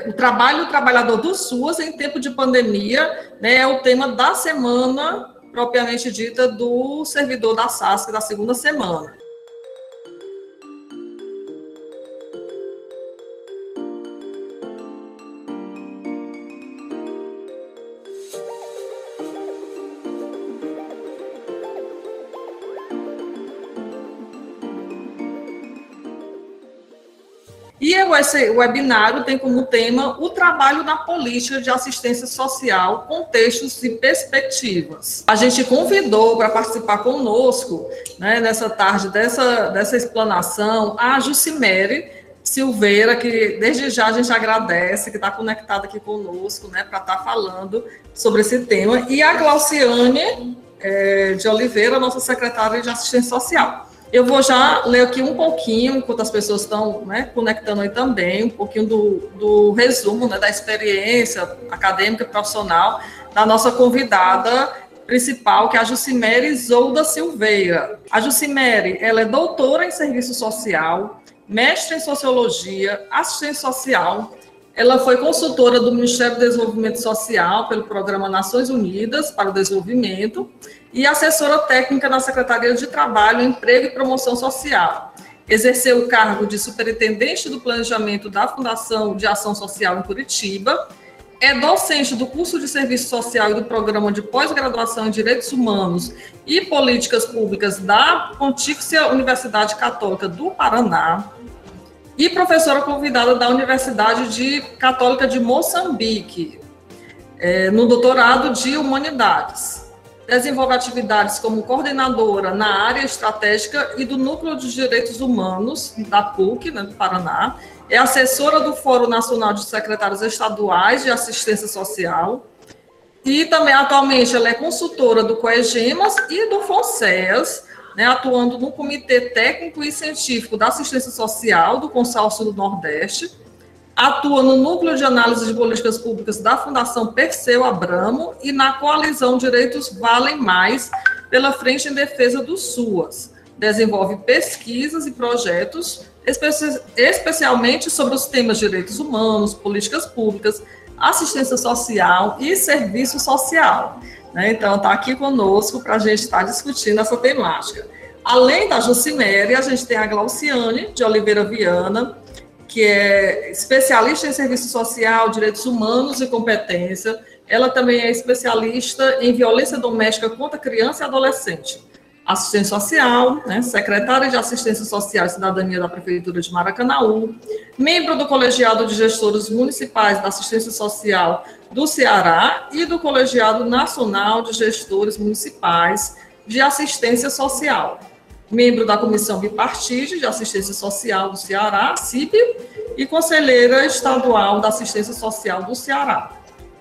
o trabalho do trabalhador do SUAS em tempo de pandemia, né, é o tema da semana propriamente dita do servidor da SASC da segunda semana. E esse webinário tem como tema o trabalho na política de assistência social, contextos e perspectivas. A gente convidou para participar conosco, né, nessa tarde dessa explanação, a Jucimere Silveira, que desde já a gente agradece, que está conectada aqui conosco, né, para estar falando sobre esse tema, e a Glauciane de Oliveira, nossa secretária de assistência social. Eu vou já ler aqui um pouquinho, enquanto as pessoas estão, né, conectando aí também, um pouquinho do resumo, né, da experiência acadêmica e profissional da nossa convidada principal, que é a Jucimere Isolda Silveira. A Jucimere, ela é doutora em serviço social, mestre em sociologia, assistente social. Ela foi consultora do Ministério do Desenvolvimento Social pelo Programa Nações Unidas para o Desenvolvimento e assessora técnica na Secretaria de Trabalho, Emprego e Promoção Social. Exerceu o cargo de superintendente do planejamento da Fundação de Ação Social em Curitiba. É docente do curso de Serviço Social e do Programa de Pós-Graduação em Direitos Humanos e Políticas Públicas da Pontifícia Universidade Católica do Paraná. E professora convidada da Universidade Católica de Moçambique, no doutorado de Humanidades. Desenvolve atividades como coordenadora na área estratégica e do Núcleo de Direitos Humanos da PUC, né, do Paraná. É assessora do Fórum Nacional de Secretários Estaduais de Assistência Social. E também, atualmente, ela é consultora do COEGEMAS e do FONSEAS, né, atuando no Comitê Técnico e Científico da Assistência Social do Consórcio do Nordeste. Atua no Núcleo de Análise de Políticas Públicas da Fundação Perseu Abramo e na Coalizão Direitos Valem Mais, pela Frente em Defesa do SUAS. Desenvolve pesquisas e projetos, especialmente sobre os temas de direitos humanos, políticas públicas, assistência social e serviço social. Então, está aqui conosco para a gente estar discutindo essa temática. Além da Jucimere, a gente tem a Glauciane de Oliveira Viana, que é especialista em serviço social, direitos humanos e competência. Ela também é especialista em violência doméstica contra criança e adolescente. Assistente social, né, secretária de Assistência Social e Cidadania da Prefeitura de Maracanaú, membro do Colegiado de Gestores Municipais da Assistência Social do Ceará e do Colegiado Nacional de Gestores Municipais de Assistência Social. Membro da Comissão Bipartite de Assistência Social do Ceará, CIP, e conselheira estadual da Assistência Social do Ceará.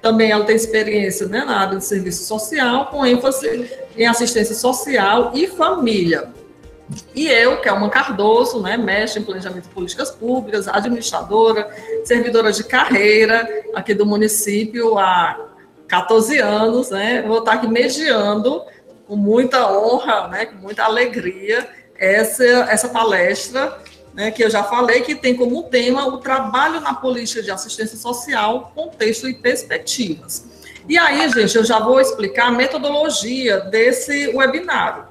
Também ela tem experiência, né, na área de serviço social, com ênfase em assistência social e família. E eu, Kelma Cardoso, né, mestre em planejamento de políticas públicas, administradora, servidora de carreira aqui do município há 14 anos, né, vou estar aqui mediando com muita honra, né, com muita alegria, essa palestra, né, que eu já falei, que tem como tema o trabalho na política de assistência social, contexto e perspectivas. E aí, gente, eu já vou explicar a metodologia desse webinário.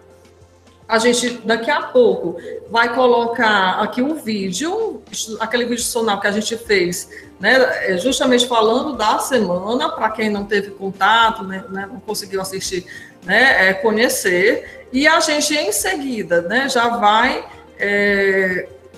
A gente, daqui a pouco, vai colocar aqui um vídeo, aquele vídeo sonoro que a gente fez, né, justamente falando da semana, para quem não teve contato, né, não conseguiu assistir, né, conhecer, e a gente, em seguida, né, já vai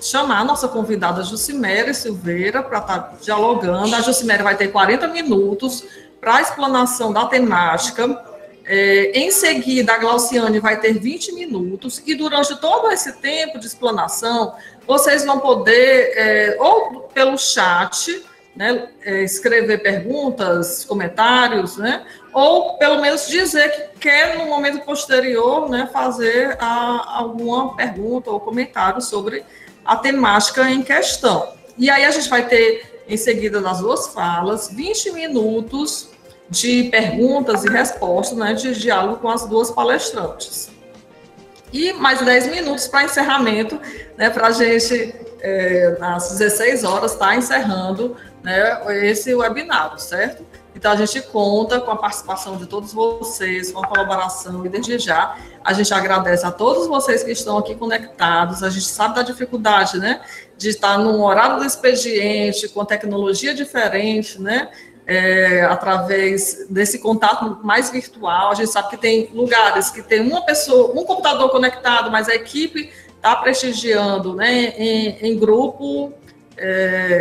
chamar a nossa convidada Jucimere Silveira para estar dialogando. A Jucimere vai ter 40 minutos para a explanação da temática. Em seguida, a Glauciane vai ter 20 minutos, e durante todo esse tempo de explanação, vocês vão poder, ou pelo chat, né, escrever perguntas, comentários, né, ou pelo menos dizer que quer, no momento posterior, né, fazer alguma pergunta ou comentário sobre a temática em questão. E aí a gente vai ter, em seguida das duas falas, 20 minutos de perguntas e respostas, né, de diálogo com as duas palestrantes. E mais 10 minutos para encerramento, né, para a gente às 16 horas, está encerrando, né, esse webinário, certo? Então, a gente conta com a participação de todos vocês, com a colaboração, e desde já a gente agradece a todos vocês que estão aqui conectados. A gente sabe da dificuldade, né, de estar num horário do expediente, com tecnologia diferente, né, através desse contato mais virtual. A gente sabe que tem lugares que tem uma pessoa, um computador conectado, mas a equipe está prestigiando, né, em grupo,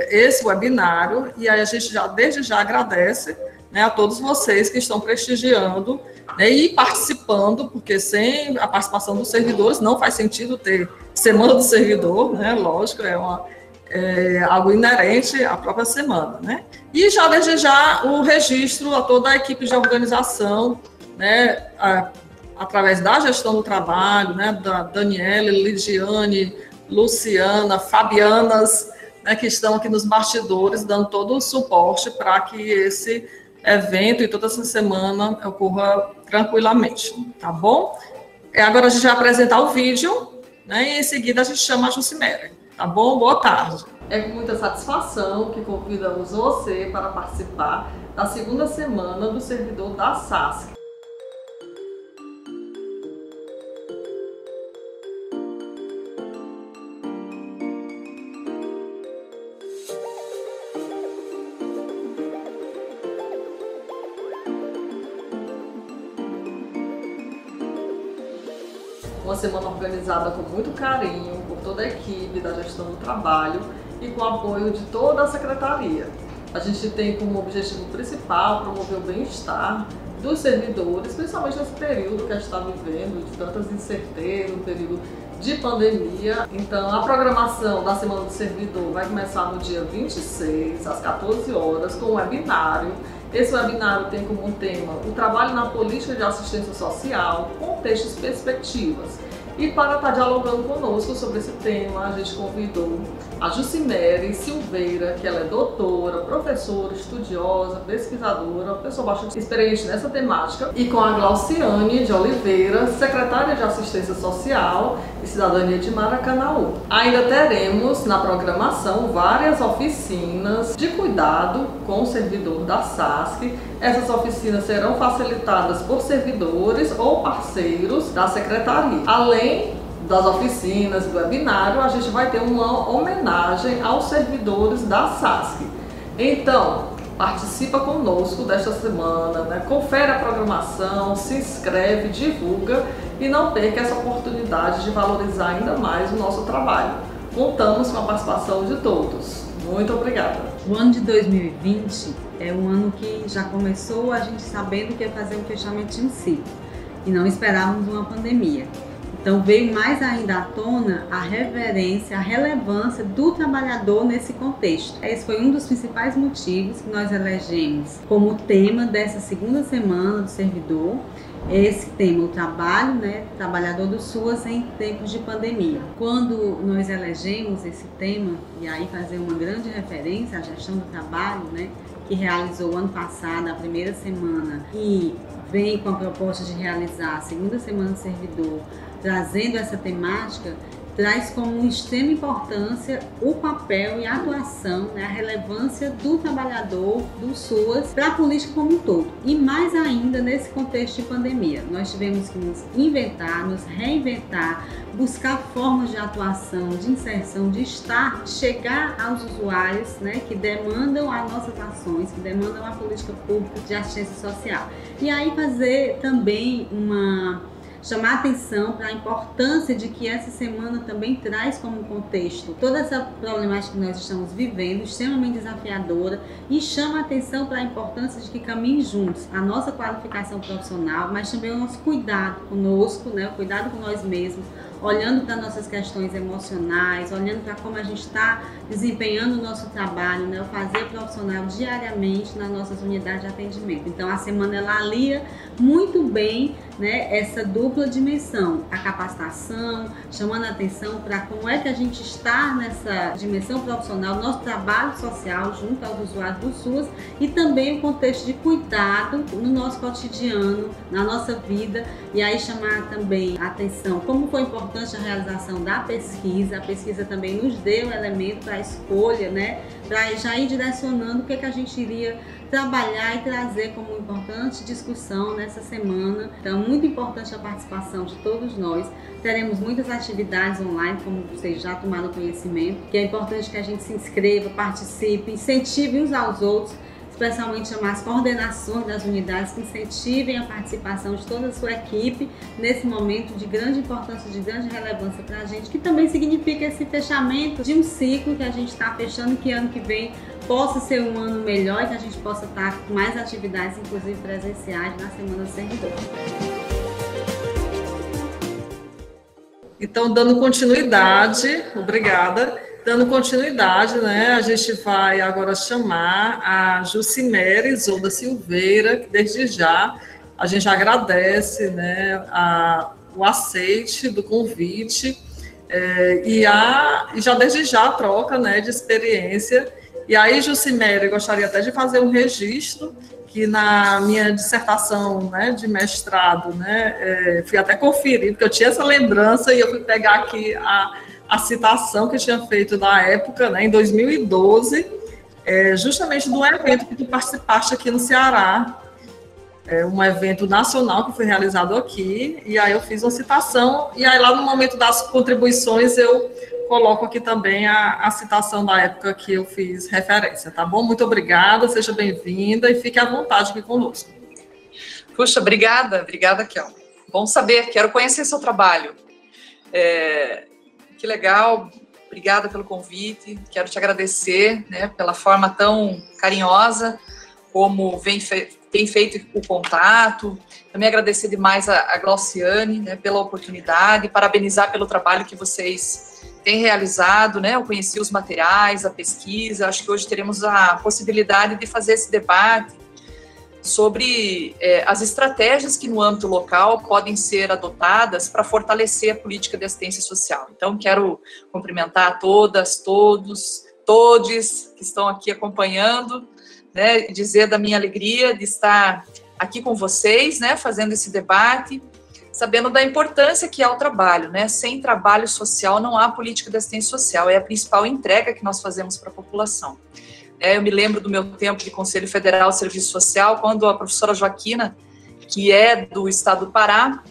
esse webinário, e aí a gente desde já agradece, né, a todos vocês que estão prestigiando, né, e participando, porque sem a participação dos servidores não faz sentido ter Semana do Servidor, né, lógico, é algo inerente à própria semana, né, e já desde já o registro a toda a equipe de organização, né, através da gestão do trabalho, né, da Daniela, Lidiane, Luciana, Fabianas, né, que estão aqui nos bastidores, dando todo o suporte para que esse evento e toda essa semana ocorra tranquilamente, tá bom? Agora a gente vai apresentar o vídeo, né, e em seguida a gente chama a Jucimere, tá bom? Boa tarde. É com muita satisfação que convidamos você para participar da segunda semana do servidor da SASC. Uma semana organizada com muito carinho por toda a equipe da gestão do trabalho e com o apoio de toda a secretaria. A gente tem como objetivo principal promover o bem-estar dos servidores, principalmente nesse período que a gente está vivendo, de tantas incertezas, um período de pandemia. Então, a programação da Semana do Servidor vai começar no dia 26, às 14 horas, com um webinário. Esse webinário tem como tema o trabalho na política de assistência social, contextos e perspectivas. E para estar dialogando conosco sobre esse tema, a gente convidou a Jucimere Silveira, que ela é doutora, professora, estudiosa, pesquisadora, pessoa bastante experiente nessa temática, e com a Glauciane de Oliveira, secretária de Assistência Social e Cidadania de Maracanaú. Ainda teremos na programação várias oficinas de cuidado com o servidor da SASC. Essas oficinas serão facilitadas por servidores ou parceiros da secretaria. Além das oficinas, do webinário, a gente vai ter uma homenagem aos servidores da SASC. Então, participa conosco desta semana, né? Confere a programação, se inscreve, divulga e não perca essa oportunidade de valorizar ainda mais o nosso trabalho. Contamos com a participação de todos. Muito obrigada. O ano de 2020 é um ano que já começou a gente sabendo que ia fazer um fechamento de um ciclo e não esperávamos uma pandemia. Então veio mais ainda à tona a reverência, a relevância do trabalhador nesse contexto. Esse foi um dos principais motivos que nós elegemos como tema dessa segunda semana do servidor. Esse tema, o trabalho, né, trabalhador do SUAS em tempos de pandemia. Quando nós elegemos esse tema, e aí fazer uma grande referência à gestão do trabalho, né, que realizou ano passado a primeira semana e vem com a proposta de realizar a segunda semana do servidor, trazendo essa temática, traz como extrema importância o papel e a atuação, né, a relevância do trabalhador, do SUAS, para a política como um todo. E mais ainda nesse contexto de pandemia. Nós tivemos que nos inventar, nos reinventar, buscar formas de atuação, de inserção, de chegar aos usuários, né, que demandam as nossas ações, que demandam a política pública de assistência social. E aí fazer também chamar atenção para a importância de que essa semana também traz como contexto toda essa problemática que nós estamos vivendo, extremamente desafiadora, e chama atenção para a importância de que caminhem juntos a nossa qualificação profissional, mas também o nosso cuidado conosco, né, o cuidado com nós mesmos, olhando para nossas questões emocionais, olhando para como a gente está desempenhando o nosso trabalho, né, o fazer profissional diariamente nas nossas unidades de atendimento. Então a semana ela alia muito bem, né, essa dupla dimensão, a capacitação, chamando a atenção para como é que a gente está nessa dimensão profissional, nosso trabalho social junto aos usuários do SUAS, e também o contexto de cuidado no nosso cotidiano, na nossa vida, e aí chamar também a atenção como foi importante importante a realização da pesquisa. A pesquisa também nos deu elemento para a escolha, né? Para já ir direcionando o que a gente iria trabalhar e trazer como importante discussão nessa semana. Então, muito importante a participação de todos nós. Teremos muitas atividades online, como vocês já tomaram conhecimento, que é importante que a gente se inscreva, participe, incentive uns aos outros, especialmente chamar as coordenações das unidades que incentivem a participação de toda a sua equipe nesse momento de grande importância, de grande relevância para a gente, que também significa esse fechamento de um ciclo que a gente está fechando, que ano que vem possa ser um ano melhor e que a gente possa estar com mais atividades, inclusive presenciais, na Semana do Servidor. Então, dando continuidade, obrigada. Dando continuidade, né, a gente vai agora chamar a Jucimere Isolda Silveira, que desde já a gente agradece, né, o aceite do convite e já desde já a troca, né, de experiência. E aí, Jucimere, eu gostaria até de fazer um registro que na minha dissertação, né, de mestrado, né, fui até conferir, porque eu tinha essa lembrança e eu fui pegar aqui a citação que eu tinha feito na época, né, em 2012, justamente do evento que tu participaste aqui no Ceará, um evento nacional que foi realizado aqui, e aí eu fiz uma citação, e aí lá no momento das contribuições eu coloco aqui também a citação da época que eu fiz referência, tá bom? Muito obrigada, seja bem-vinda e fique à vontade aqui conosco. Puxa, obrigada, Kel. Bom saber, quero conhecer seu trabalho. Que legal, obrigada pelo convite, quero te agradecer, né, pela forma tão carinhosa como tem feito o contato, também agradecer demais a Glauciane, né, pela oportunidade, parabenizar pelo trabalho que vocês têm realizado, né, eu conheci os materiais, a pesquisa, acho que hoje teremos a possibilidade de fazer esse debate sobre as estratégias que no âmbito local podem ser adotadas para fortalecer a política de assistência social. Então, quero cumprimentar todas, todos que estão aqui acompanhando, né, dizer da minha alegria de estar aqui com vocês, né, fazendo esse debate, sabendo da importância que é o trabalho, né, sem trabalho social não há política de assistência social, é a principal entrega que nós fazemos para a população. Eu me lembro do meu tempo de Conselho Federal de Serviço Social, quando a professora Joaquina, que é do estado do Pará,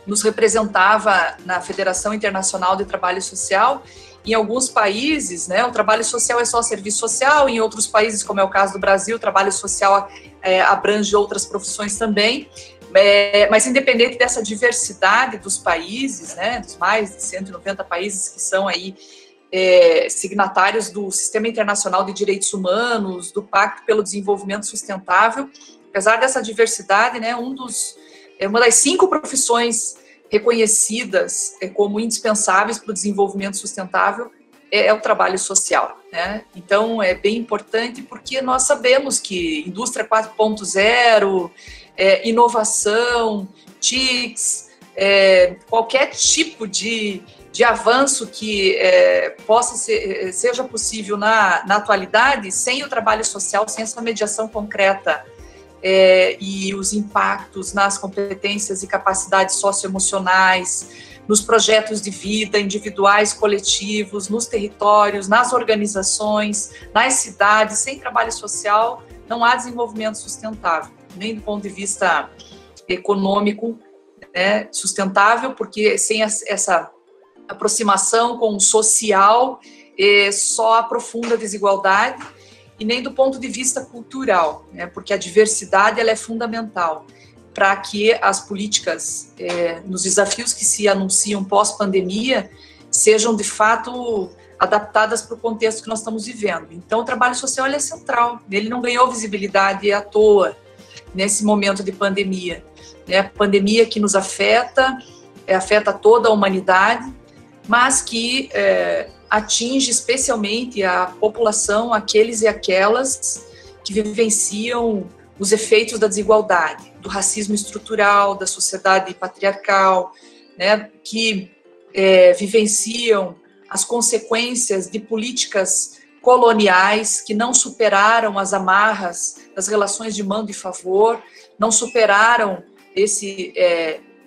nos representava na Federação Internacional de Trabalho Social. Em alguns países, né, o trabalho social é só serviço social, em outros países, como é o caso do Brasil, o trabalho social abrange outras profissões também, mas independente dessa diversidade dos países, né, dos mais de 190 países que são aí signatários do Sistema Internacional de Direitos Humanos, do Pacto pelo Desenvolvimento Sustentável, apesar dessa diversidade, né, uma das 5 profissões reconhecidas como indispensáveis para o desenvolvimento sustentável é o trabalho social, né? Então, é bem importante porque nós sabemos que indústria 4.0, inovação, TICs, qualquer tipo de avanço que seja possível na atualidade, sem o trabalho social, sem essa mediação concreta e os impactos nas competências e capacidades socioemocionais, nos projetos de vida individuais, coletivos, nos territórios, nas organizações, nas cidades, sem trabalho social, não há desenvolvimento sustentável, nem do ponto de vista econômico, né, sustentável, porque sem essa aproximação com o social só aprofunda a desigualdade, e nem do ponto de vista cultural, né, porque a diversidade ela é fundamental para que as políticas, nos desafios que se anunciam pós-pandemia, sejam de fato adaptadas para o contexto que nós estamos vivendo. Então, o trabalho social ele é central, ele não ganhou visibilidade à toa nesse momento de pandemia, né? Pandemia que nos afeta toda a humanidade, mas que atinge especialmente a população, aqueles e aquelas que vivenciam os efeitos da desigualdade, do racismo estrutural, da sociedade patriarcal, né, que vivenciam as consequências de políticas coloniais que não superaram as amarras das relações de mando e favor, não superaram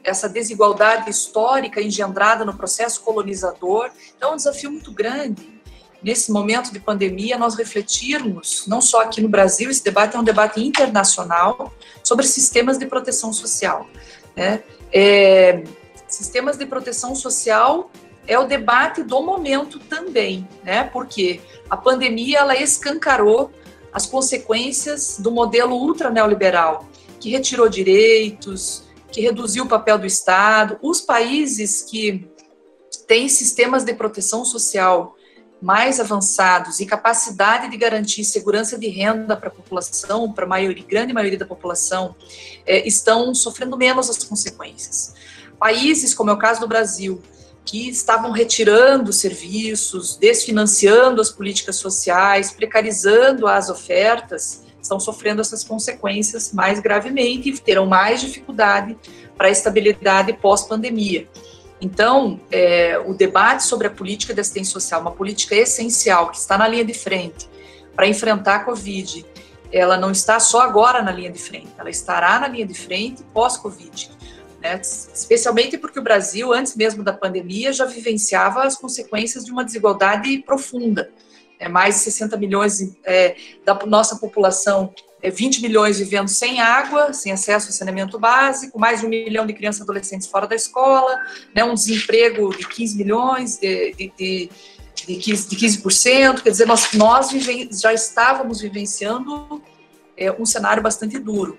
essa desigualdade histórica engendrada no processo colonizador. Então, é um desafio muito grande. Nesse momento de pandemia, nós refletirmos, não só aqui no Brasil, esse debate é um debate internacional sobre sistemas de proteção social, né? Sistemas de proteção social é o debate do momento também, né? Porque a pandemia, ela escancarou as consequências do modelo ultra-neoliberal, que retirou direitos, que reduziu o papel do Estado. Os países que têm sistemas de proteção social mais avançados e capacidade de garantir segurança de renda para a população, para a grande maioria da população, estão sofrendo menos as consequências. Países, como é o caso do Brasil, que estavam retirando serviços, desfinanciando as políticas sociais, precarizando as ofertas, estão sofrendo essas consequências mais gravemente e terão mais dificuldade para a estabilidade pós-pandemia. Então, o debate sobre a política de assistência social, uma política essencial, que está na linha de frente para enfrentar a Covid, ela não está só agora na linha de frente, ela estará na linha de frente pós-Covid, né? Especialmente porque o Brasil, antes mesmo da pandemia, já vivenciava as consequências de uma desigualdade profunda. Mais de 60 milhões da nossa população, 20 milhões vivendo sem água, sem acesso ao saneamento básico, mais de 1 milhão de crianças e adolescentes fora da escola, né, um desemprego de 15 milhões, de 15%, quer dizer, nós já estávamos vivenciando um cenário bastante duro.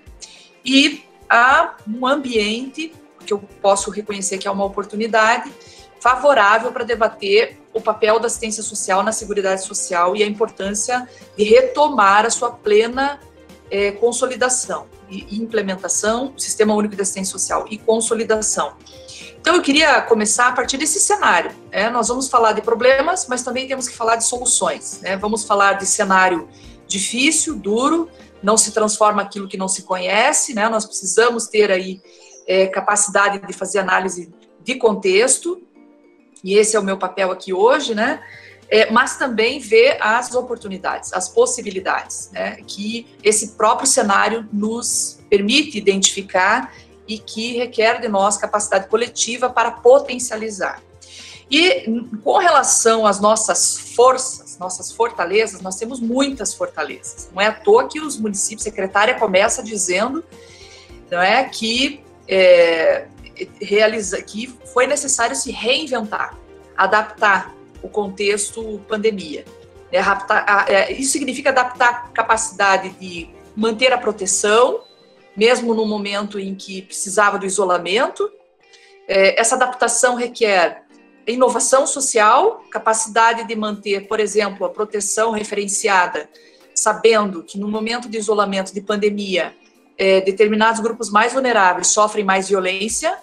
E há um ambiente, que eu posso reconhecer que é uma oportunidade, favorável para debater o papel da assistência social na Seguridade Social e a importância de retomar a sua plena consolidação e implementação do Sistema Único de Assistência Social e consolidação. Então, eu queria começar a partir desse cenário. Nós vamos falar de problemas, mas também temos que falar de soluções. Vamos falar de cenário difícil, duro, não se transforma aquilo que não se conhece, nós precisamos ter aí capacidade de fazer análise de contexto, e esse é o meu papel aqui hoje, mas também ver as oportunidades, as possibilidades, que esse próprio cenário nos permite identificar e que requer de nós capacidade coletiva para potencializar. E com relação às nossas forças, nossas fortalezas, nós temos muitas fortalezas. Não é à toa que os municípios, a secretária começa dizendo, que que foi necessário se reinventar, adaptar o contexto pandemia. Isso significa adaptar a capacidade de manter a proteção, mesmo no momento em que precisava do isolamento. Essa adaptação requer inovação social, capacidade de manter, por exemplo, a proteção referenciada, sabendo que no momento de isolamento, de pandemia, determinados grupos mais vulneráveis sofrem mais violência,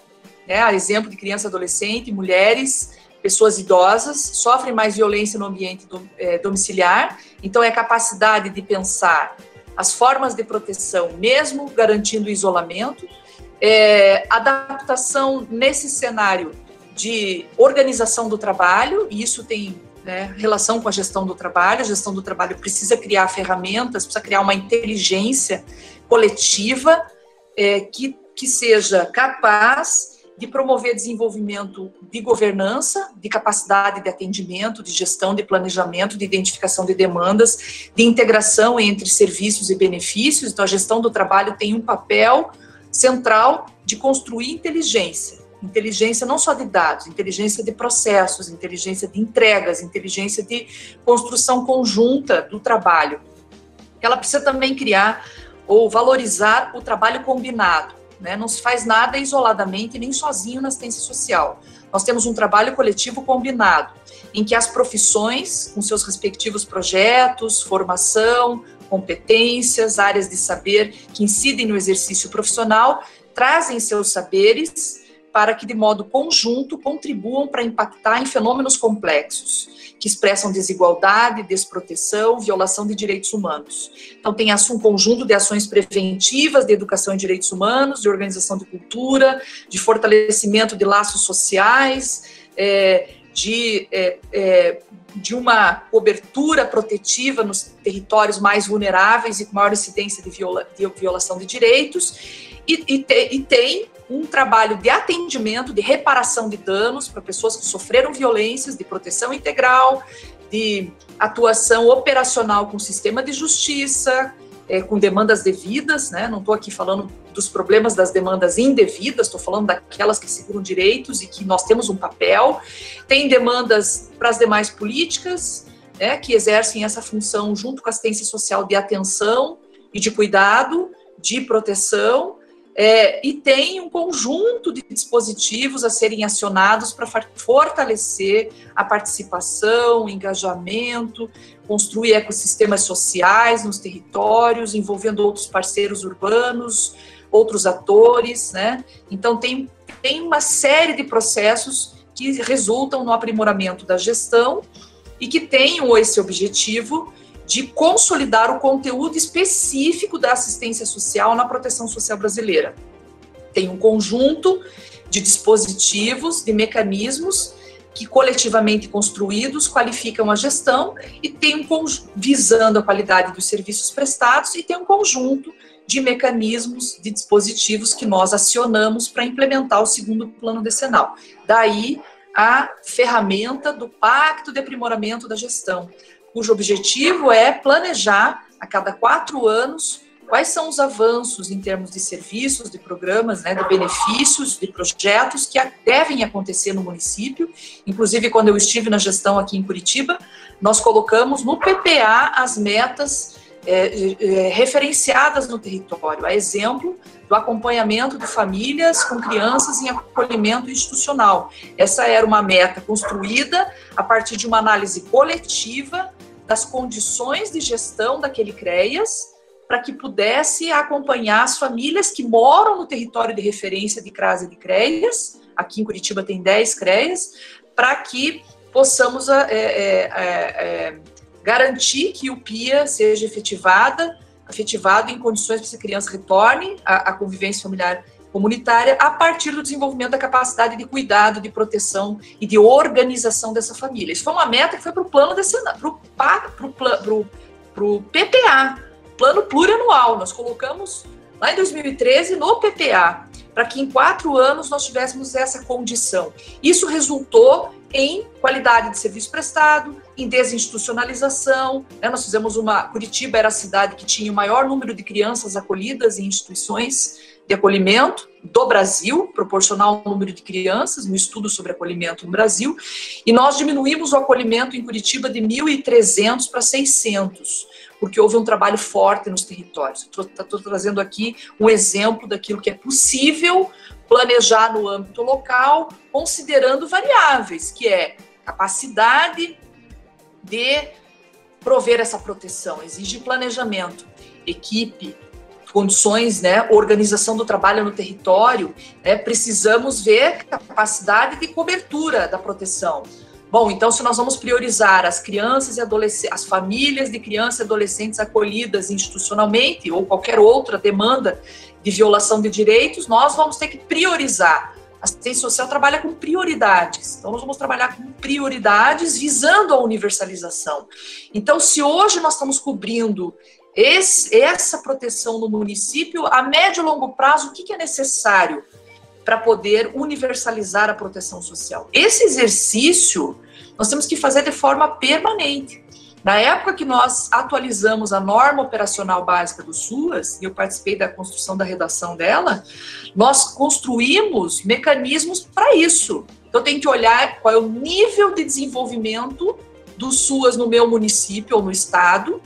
a exemplo de criança, adolescente, mulheres, pessoas idosas, sofrem mais violência no ambiente domiciliar. Então, é a capacidade de pensar as formas de proteção, mesmo garantindo o isolamento, adaptação nesse cenário de organização do trabalho, e isso tem relação com a gestão do trabalho. A gestão do trabalho precisa criar ferramentas, precisa criar uma inteligência coletiva que seja capaz de promover desenvolvimento de governança, de capacidade de atendimento, de gestão, de planejamento, de identificação de demandas, de integração entre serviços e benefícios. Então, a gestão do trabalho tem um papel central de construir inteligência não só de dados, inteligência de processos, inteligência de entregas, inteligência de construção conjunta do trabalho. Ela precisa também criar ou valorizar o trabalho combinado. Não se faz nada isoladamente, nem sozinho na assistência social. Nós temos um trabalho coletivo combinado, em que as profissões, com seus respectivos projetos, formação, competências, áreas de saber que incidem no exercício profissional, trazem seus saberes para que, de modo conjunto, contribuam para impactar em fenômenos complexos, que expressam desigualdade, desproteção, violação de direitos humanos. Então, tem um conjunto de ações preventivas de educação em direitos humanos, de organização de cultura, de fortalecimento de laços sociais, de uma cobertura protetiva nos territórios mais vulneráveis e com maior incidência de violação de direitos, e tem um trabalho de atendimento, de reparação de danos para pessoas que sofreram violências, de proteção integral, de atuação operacional com o sistema de justiça, com demandas devidas, né? Não estou aqui falando dos problemas das demandas indevidas, estou falando daquelas que seguram direitos e que nós temos um papel. Tem demandas para as demais políticas, né, que exercem essa função junto com a assistência social de atenção e de cuidado, de proteção, e tem um conjunto de dispositivos a serem acionados para fortalecer a participação, o engajamento, construir ecossistemas sociais nos territórios, envolvendo outros parceiros urbanos, outros atores, né? Então, tem uma série de processos que resultam no aprimoramento da gestão e que tenham esse objetivo de consolidar o conteúdo específico da assistência social na proteção social brasileira. Tem um conjunto de dispositivos, de mecanismos que coletivamente construídos qualificam a gestão e tem visando a qualidade dos serviços prestados e tem um conjunto de mecanismos, de dispositivos que nós acionamos para implementar o segundo plano decenal. Daí a ferramenta do Pacto de Aprimoramento da Gestão, cujo objetivo é planejar a cada 4 anos quais são os avanços em termos de serviços, de programas, né, de benefícios, de projetos que devem acontecer no município. Inclusive, quando eu estive na gestão aqui em Curitiba, nós colocamos no PPA as metas referenciadas no território, a exemplo do acompanhamento de famílias com crianças em acolhimento institucional. Essa era uma meta construída a partir de uma análise coletiva das condições de gestão daquele CREAS, para que pudesse acompanhar as famílias que moram no território de referência de CRAS e de CREAS, aqui em Curitiba tem 10 CREAS, para que possamos garantir que o PIA seja efetivado em condições para que essa criança retorne à convivência familiar comunitária a partir do desenvolvimento da capacidade de cuidado, de proteção e de organização dessa família. Isso foi uma meta que foi para o plano pro PPA, Plano Plurianual. Nós colocamos lá em 2013 no PPA, para que em 4 anos nós tivéssemos essa condição. Isso resultou em qualidade de serviço prestado, em desinstitucionalização, né? Nós fizemos Curitiba era a cidade que tinha o maior número de crianças acolhidas em instituições de acolhimento do Brasil, proporcional ao número de crianças, no estudo sobre acolhimento no Brasil, e nós diminuímos o acolhimento em Curitiba de 1.300 para 600, porque houve um trabalho forte nos territórios. Estou trazendo aqui um exemplo daquilo que é possível planejar no âmbito local, considerando variáveis, que é capacidade de prover essa proteção, exige planejamento, equipe, condições, né, organização do trabalho no território, né, precisamos ver capacidade de cobertura da proteção. Bom, então se nós vamos priorizar as crianças e adolescentes, as famílias de crianças e adolescentes acolhidas institucionalmente ou qualquer outra demanda de violação de direitos, nós vamos ter que priorizar. A assistência social trabalha com prioridades, então nós vamos trabalhar com prioridades visando a universalização. Então, se hoje nós estamos cobrindo essa proteção no município, a médio e longo prazo, o que é necessário para poder universalizar a proteção social? Esse exercício nós temos que fazer de forma permanente. Na época que nós atualizamos a norma operacional básica do SUAS, e eu participei da construção da redação dela, nós construímos mecanismos para isso. Então tem que olhar qual é o nível de desenvolvimento do SUAS no meu município ou no estado,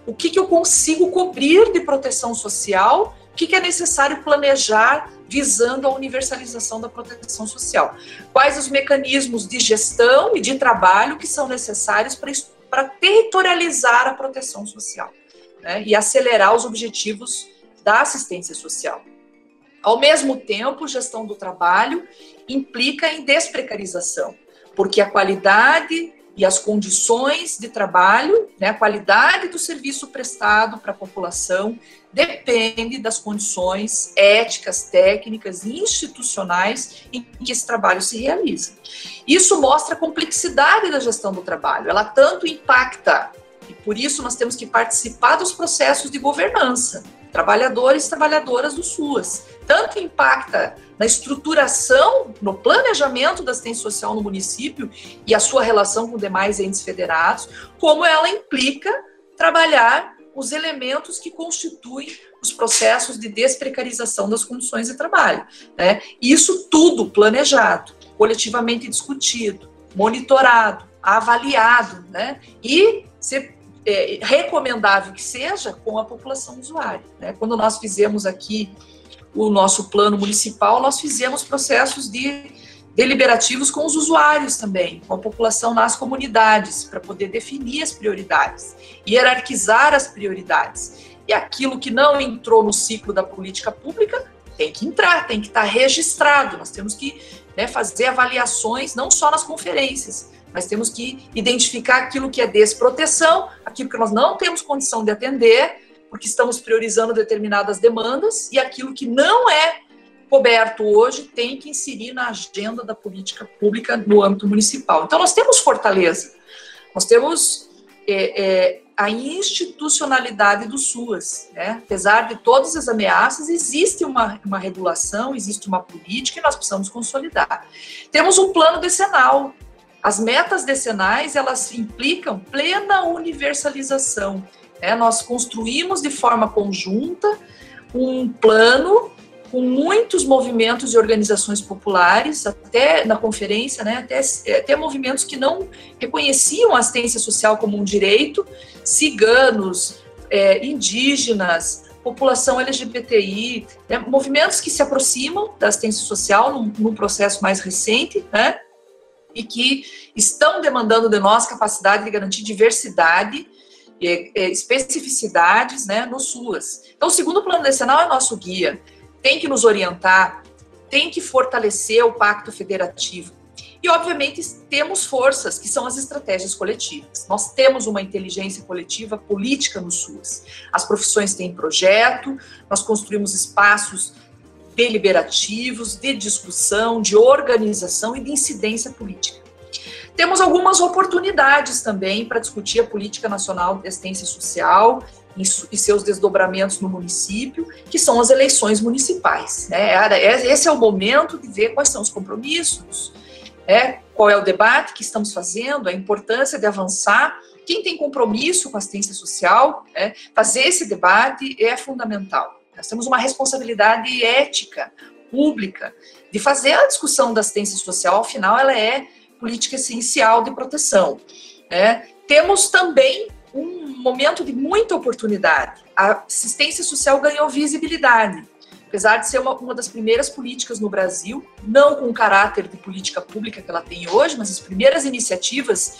o que eu consigo cobrir de proteção social, o que é necessário planejar visando a universalização da proteção social. Quais os mecanismos de gestão e de trabalho que são necessários para territorializar a proteção social, né, e acelerar os objetivos da assistência social. Ao mesmo tempo, gestão do trabalho implica em desprecarização, porque a qualidade e as condições de trabalho, né, a qualidade do serviço prestado para a população depende das condições éticas, técnicas e institucionais em que esse trabalho se realiza. Isso mostra a complexidade da gestão do trabalho. Ela tanto impacta, e por isso nós temos que participar dos processos de governança. trabalhadores e trabalhadoras do SUAS. Tanto impacta na estruturação, no planejamento da assistência social no município e a sua relação com demais entes federados, como ela implica trabalhar os elementos que constituem os processos de desprecarização das condições de trabalho, né? Isso tudo planejado, coletivamente discutido, monitorado, avaliado, né? E recomendável que seja com a população usuária, né? Quando nós fizemos aqui o nosso plano municipal, nós fizemos processos deliberativos com os usuários também, com a população nas comunidades, para poder definir as prioridades, hierarquizar as prioridades. E aquilo que não entrou no ciclo da política pública tem que entrar, tem que estar registrado. Nós temos que, né, fazer avaliações, não só nas conferências, mas temos que identificar aquilo que é desproteção, aquilo que nós não temos condição de atender, porque estamos priorizando determinadas demandas, e aquilo que não é coberto hoje tem que inserir na agenda da política pública no âmbito municipal. Então, nós temos fortaleza, nós temos a institucionalidade do SUAS, né? Apesar de todas as ameaças, existe uma regulação, existe uma política e nós precisamos consolidar. Temos um plano decenal. As metas decenais, elas implicam plena universalização. Nós construímos de forma conjunta um plano com muitos movimentos e organizações populares, até na conferência, né, até movimentos que não reconheciam a assistência social como um direito, ciganos, indígenas, população LGBTI, né, movimentos que se aproximam da assistência social num processo mais recente, né, e que estão demandando de nós capacidade de garantir diversidade, especificidades, né, no SUAS. Então, o segundo plano decenal é nosso guia, tem que nos orientar, tem que fortalecer o pacto federativo. E, obviamente, temos forças, que são as estratégias coletivas. Nós temos uma inteligência coletiva política no SUAS. As profissões têm projeto, nós construímos espaços deliberativos, de discussão, de organização e de incidência política. Temos algumas oportunidades também para discutir a política nacional de assistência social e seus desdobramentos no município, que são as eleições municipais, né? Esse é o momento de ver quais são os compromissos, qual é o debate que estamos fazendo, a importância de avançar. Quem tem compromisso com a assistência social, fazer esse debate é fundamental. Nós temos uma responsabilidade ética, pública, de fazer a discussão da assistência social, afinal, ela é política essencial de proteção. Temos também um momento de muita oportunidade. A assistência social ganhou visibilidade, apesar de ser uma das primeiras políticas no Brasil, não com o caráter de política pública que ela tem hoje, mas as primeiras iniciativas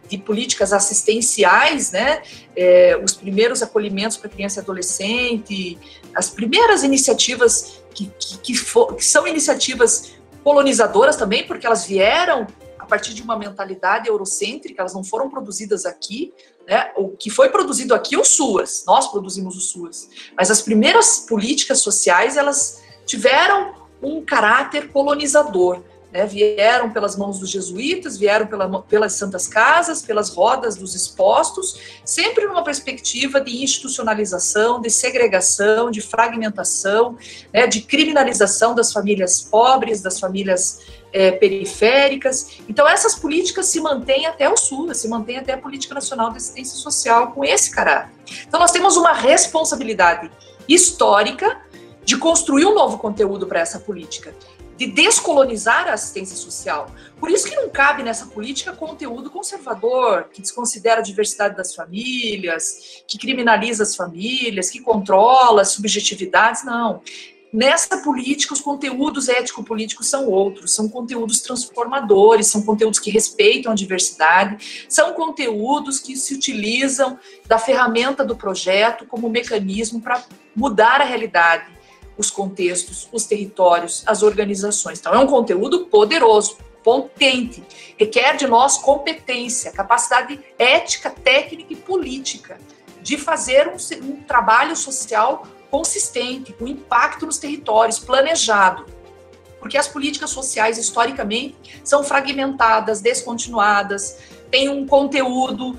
de políticas assistenciais, né, os primeiros acolhimentos para criança e adolescente, as primeiras iniciativas que são iniciativas colonizadoras também, porque elas vieram a partir de uma mentalidade eurocêntrica, elas não foram produzidas aqui, né? O que foi produzido aqui é o SUAS, nós produzimos o SUAS, mas as primeiras políticas sociais, elas tiveram um caráter colonizador, né? Vieram pelas mãos dos jesuítas, vieram pelas santas casas, pelas rodas dos expostos, sempre numa perspectiva de institucionalização, de segregação, de fragmentação, né? De criminalização das famílias pobres, das famílias periféricas. Então, essas políticas se mantêm até o SUAS, se mantém até a Política Nacional de Assistência Social com esse caráter. Então, nós temos uma responsabilidade histórica de construir um novo conteúdo para essa política, de descolonizar a assistência social. Por isso que não cabe nessa política conteúdo conservador, que desconsidera a diversidade das famílias, que criminaliza as famílias, que controla as subjetividades, não. Nessa política, os conteúdos ético-políticos são outros, são conteúdos transformadores, são conteúdos que respeitam a diversidade, são conteúdos que se utilizam da ferramenta do projeto como mecanismo para mudar a realidade, os contextos, os territórios, as organizações. Então, é um conteúdo poderoso, potente, requer de nós competência, capacidade ética, técnica e política de fazer um trabalho social consistente, com impacto nos territórios, planejado. Porque as políticas sociais, historicamente, são fragmentadas, descontinuadas, têm um conteúdo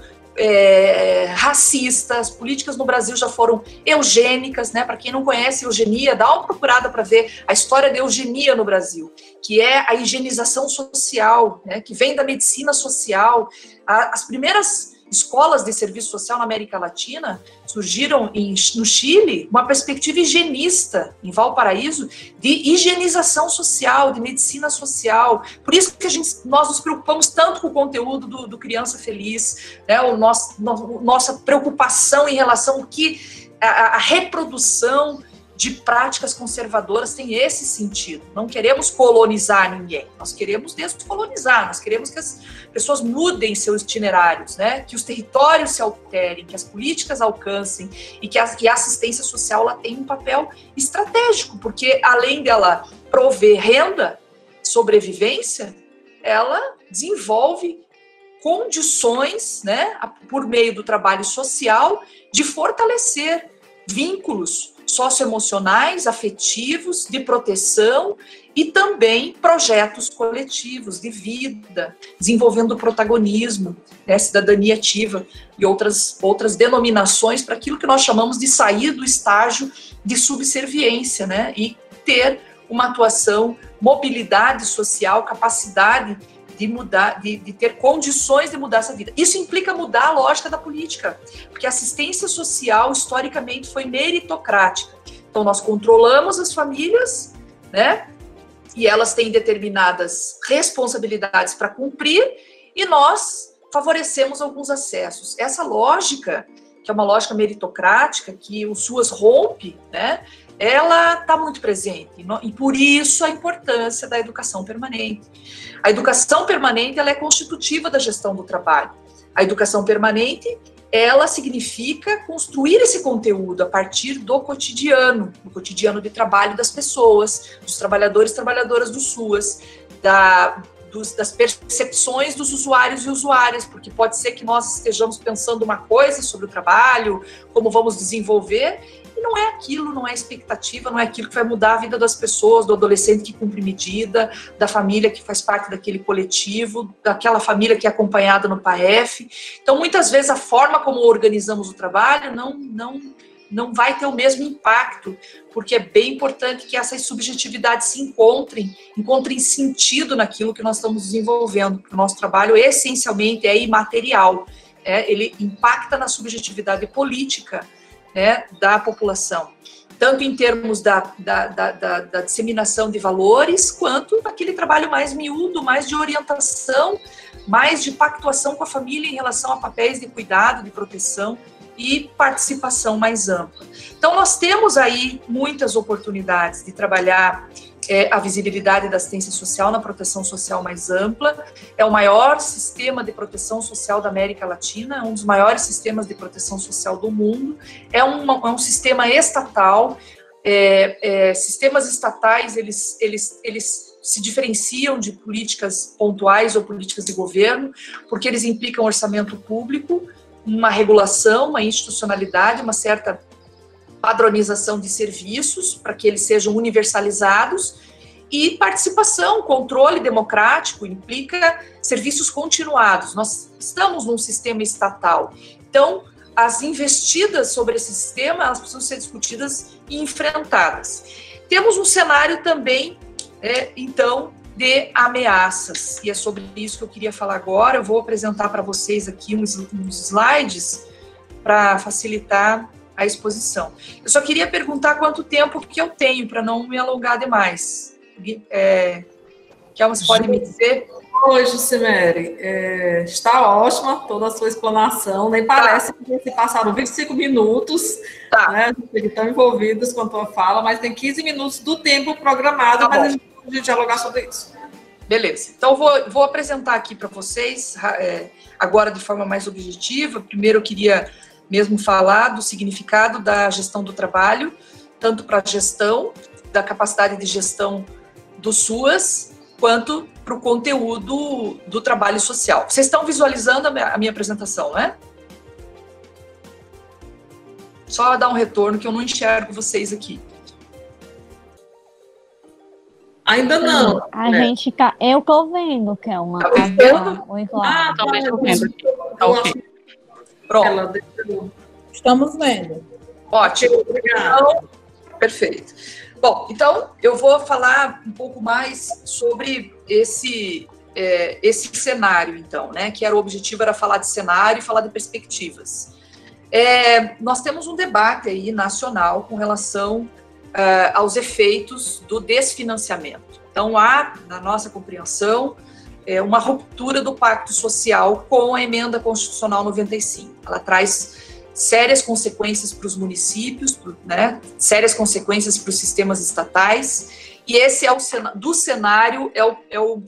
racistas, políticas no Brasil já foram eugênicas, né? Para quem não conhece eugenia, dá uma procurada para ver a história da eugenia no Brasil, que é a higienização social, né? Que vem da medicina social. As primeiras escolas de serviço social na América Latina surgiram no Chile, uma perspectiva higienista, em Valparaíso, de higienização social, de medicina social. Por isso que nós nos preocupamos tanto com o conteúdo do Criança Feliz, né? Nossa preocupação em relação ao que a reprodução de práticas conservadoras tem esse sentido. Não queremos colonizar ninguém, nós queremos descolonizar, nós queremos que as pessoas mudem seus itinerários, né? Que os territórios se alterem, que as políticas alcancem e que a assistência social ela tem um papel estratégico, porque além dela prover renda, sobrevivência, ela desenvolve condições, né, por meio do trabalho social, de fortalecer vínculos socioemocionais, afetivos, de proteção e também projetos coletivos de vida, desenvolvendo protagonismo, né, cidadania ativa e outras denominações para aquilo que nós chamamos de sair do estágio de subserviência, né, e ter uma atuação, mobilidade social, capacidade de mudar, de ter condições de mudar essa vida. Isso implica mudar a lógica da política, porque a assistência social, historicamente, foi meritocrática. Então, nós controlamos as famílias, né? E elas têm determinadas responsabilidades para cumprir, e nós favorecemos alguns acessos. Essa lógica, que é uma lógica meritocrática, que o SUAS rompe, né? Ela está muito presente, e por isso a importância da educação permanente. A educação permanente ela é constitutiva da gestão do trabalho. A educação permanente, ela significa construir esse conteúdo a partir do cotidiano de trabalho das pessoas, dos trabalhadores e trabalhadoras do SUAS, das percepções dos usuários e usuárias, porque pode ser que nós estejamos pensando uma coisa sobre o trabalho, como vamos desenvolver, e não é aquilo, não é expectativa, não é aquilo que vai mudar a vida das pessoas, do adolescente que cumpre medida, da família que faz parte daquele coletivo, daquela família que é acompanhada no PAEF. Então, muitas vezes, a forma como organizamos o trabalho não vai ter o mesmo impacto, porque é bem importante que essas subjetividades se encontrem sentido naquilo que nós estamos desenvolvendo, porque o nosso trabalho essencialmente é imaterial, ele impacta na subjetividade política, né, da população, tanto em termos da disseminação de valores, quanto daquele trabalho mais miúdo, mais de orientação, mais de pactuação com a família em relação a papéis de cuidado, de proteção e participação mais ampla. Então, nós temos aí muitas oportunidades de trabalhar a visibilidade da assistência social na proteção social mais ampla. É o maior sistema de proteção social da América Latina, um dos maiores sistemas de proteção social do mundo. É um sistema estatal. Sistemas estatais, eles se diferenciam de políticas pontuais ou políticas de governo, porque eles implicam orçamento público, uma regulação, uma institucionalidade, uma certa padronização de serviços para que eles sejam universalizados, e participação, controle democrático, implica serviços continuados. Nós estamos num sistema estatal, então as investidas sobre esse sistema, elas precisam ser discutidas e enfrentadas. Temos um cenário também, então, de ameaças, e é sobre isso que eu queria falar agora. Eu vou apresentar para vocês aqui uns slides para facilitar a exposição. Eu só queria perguntar quanto tempo que eu tenho, para não me alongar demais. Você pode me dizer? Oi, Jucimere. Está ótima toda a sua explanação, nem parece que se passaram 25 minutos, né? Estão envolvidos com a tua fala, mas tem 15 minutos do tempo programado, mas a gente pode dialogar sobre isso. Beleza. Então, vou apresentar aqui para vocês, agora de forma mais objetiva. Primeiro, eu queria mesmo falar do significado da gestão do trabalho, tanto para a gestão, da capacidade de gestão do SUAS, quanto para o conteúdo do trabalho social. Vocês estão visualizando a minha apresentação, né? Só dar um retorno que eu não enxergo vocês aqui. Ainda não. A gente tá. Eu tô vendo que é uma. Tá vendo? Também tô vendo. Tá ok. Pronto. Estamos vendo. Ótimo. Então, perfeito. Bom, então eu vou falar um pouco mais sobre esse cenário, então, né? Que era o objetivo, era falar de cenário e falar de perspectivas. Nós temos um debate aí nacional com relação aos efeitos do desfinanciamento. Então, há, na nossa compreensão, uma ruptura do pacto social com a emenda constitucional 95. Ela traz sérias consequências para os municípios, né? Sérias consequências para os sistemas estatais, e esse do cenário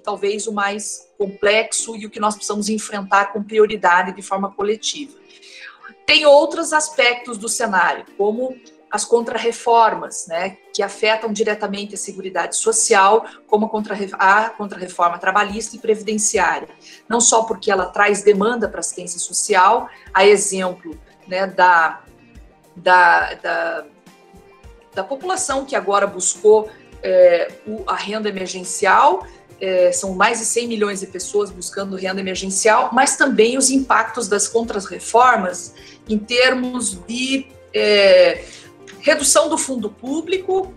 talvez o mais complexo e o que nós precisamos enfrentar com prioridade de forma coletiva. Tem outros aspectos do cenário, como as contrarreformas, né, que afetam diretamente a Seguridade Social, como a contrarreforma trabalhista e previdenciária. Não só porque ela traz demanda para a assistência social, a exemplo, né, da população que agora buscou a renda emergencial, são mais de 100 milhões de pessoas buscando renda emergencial, mas também os impactos das contrarreformas em termos de redução do fundo público,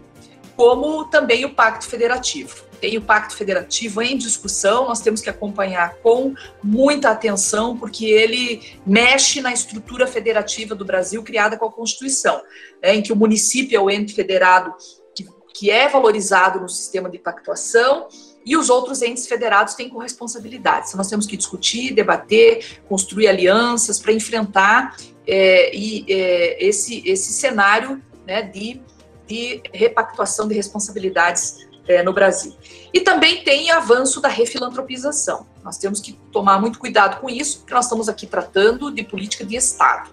como também o Pacto Federativo. Tem o Pacto Federativo em discussão, nós temos que acompanhar com muita atenção, porque ele mexe na estrutura federativa do Brasil criada com a Constituição, em que o município é o ente federado que é valorizado no sistema de pactuação, e os outros entes federados têm corresponsabilidades. Então, nós temos que discutir, debater, construir alianças para enfrentar esse cenário, né, de repactuação de responsabilidades no Brasil. E também tem avanço da refilantropização. Nós temos que tomar muito cuidado com isso, porque nós estamos aqui tratando de política de Estado.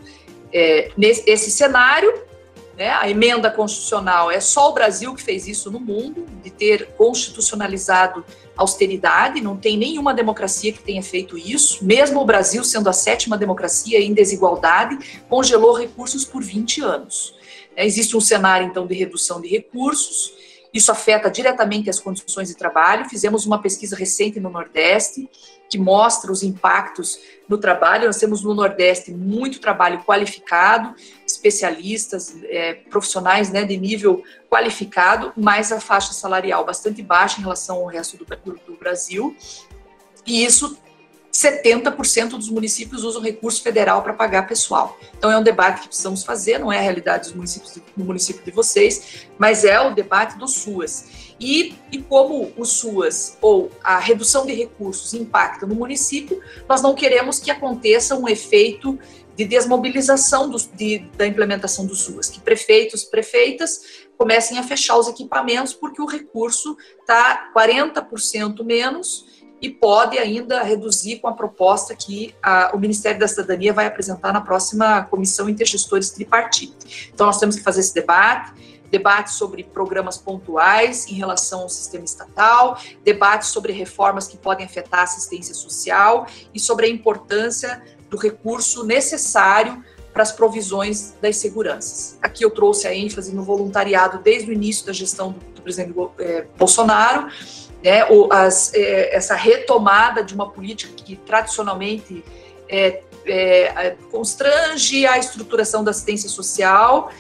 Nesse cenário, né, a emenda constitucional, é só o Brasil que fez isso no mundo, de ter constitucionalizado austeridade, não tem nenhuma democracia que tenha feito isso, mesmo o Brasil sendo a 7ª democracia em desigualdade, congelou recursos por 20 anos. Existe um cenário, então, de redução de recursos, isso afeta diretamente as condições de trabalho. Fizemos uma pesquisa recente no Nordeste, que mostra os impactos no trabalho. Nós temos no Nordeste muito trabalho qualificado, especialistas, profissionais, né, de nível qualificado, mas a faixa salarial bastante baixa em relação ao resto do Brasil. E isso, 70% dos municípios usam recurso federal para pagar pessoal. Então, é um debate que precisamos fazer, não é a realidade dos municípios do município de vocês, mas é o debate do SUAS. E como o SUAS, ou a redução de recursos, impacta no município, nós não queremos que aconteça um efeito de desmobilização da implementação do SUAS, que prefeitos, prefeitas comecem a fechar os equipamentos, porque o recurso está 40% menos, e pode ainda reduzir com a proposta que o Ministério da Cidadania vai apresentar na próxima Comissão Intergestores Tripartite. Então, nós temos que fazer esse debate sobre programas pontuais em relação ao sistema estatal, debate sobre reformas que podem afetar a assistência social e sobre a importância do recurso necessário para as provisões das seguranças. Aqui eu trouxe a ênfase no voluntariado desde o início da gestão do presidente Bolsonaro, né, essa retomada de uma política que tradicionalmente constrange a estruturação da assistência social,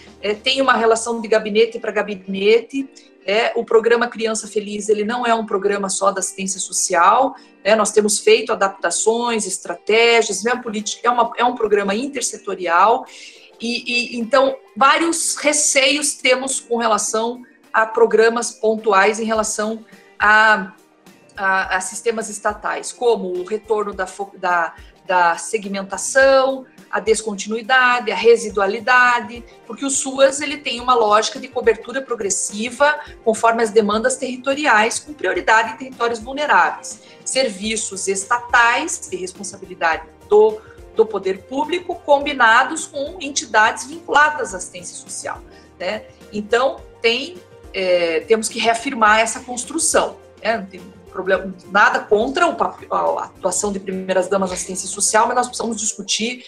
tem uma relação de gabinete para gabinete. O programa Criança Feliz, ele não é um programa só da assistência social, nós temos feito adaptações, estratégias, é um programa intersetorial, e então vários receios temos com relação a programas pontuais em relação a sistemas estatais, como o retorno da segmentação, a descontinuidade, a residualidade, porque o SUAS ele tem uma lógica de cobertura progressiva conforme as demandas territoriais, com prioridade em territórios vulneráveis. Serviços estatais de responsabilidade do poder público combinados com entidades vinculadas à assistência social, né? Então, temos que reafirmar essa construção. Não tem problema, nada contra a atuação de primeiras damas na assistência social, mas nós precisamos discutir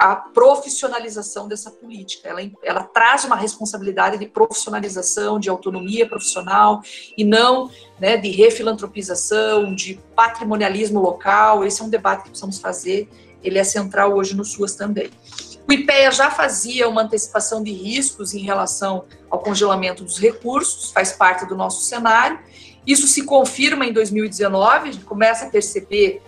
a profissionalização dessa política. Ela traz uma responsabilidade de profissionalização, de autonomia profissional, e não, né, de refilantropização, de patrimonialismo local. Esse é um debate que precisamos fazer ele é central hoje no SUAS também. O IPEA já fazia uma antecipação de riscos em relação ao congelamento dos recursos, faz parte do nosso cenário. Isso se confirma em 2019, a gente começa a perceber,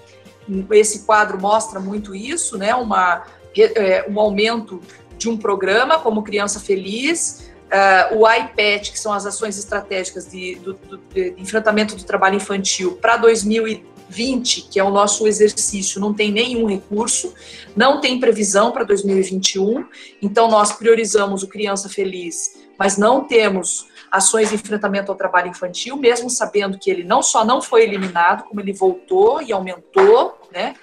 esse quadro mostra muito isso, né? Um aumento de um programa como Criança Feliz, o IPET, que são as ações estratégicas de enfrentamento do trabalho infantil, para 2020, que é o nosso exercício, não tem nenhum recurso, não tem previsão para 2021, então nós priorizamos o Criança Feliz, mas não temos ações de enfrentamento ao trabalho infantil, mesmo sabendo que ele não só não foi eliminado, como ele voltou e aumentou, né?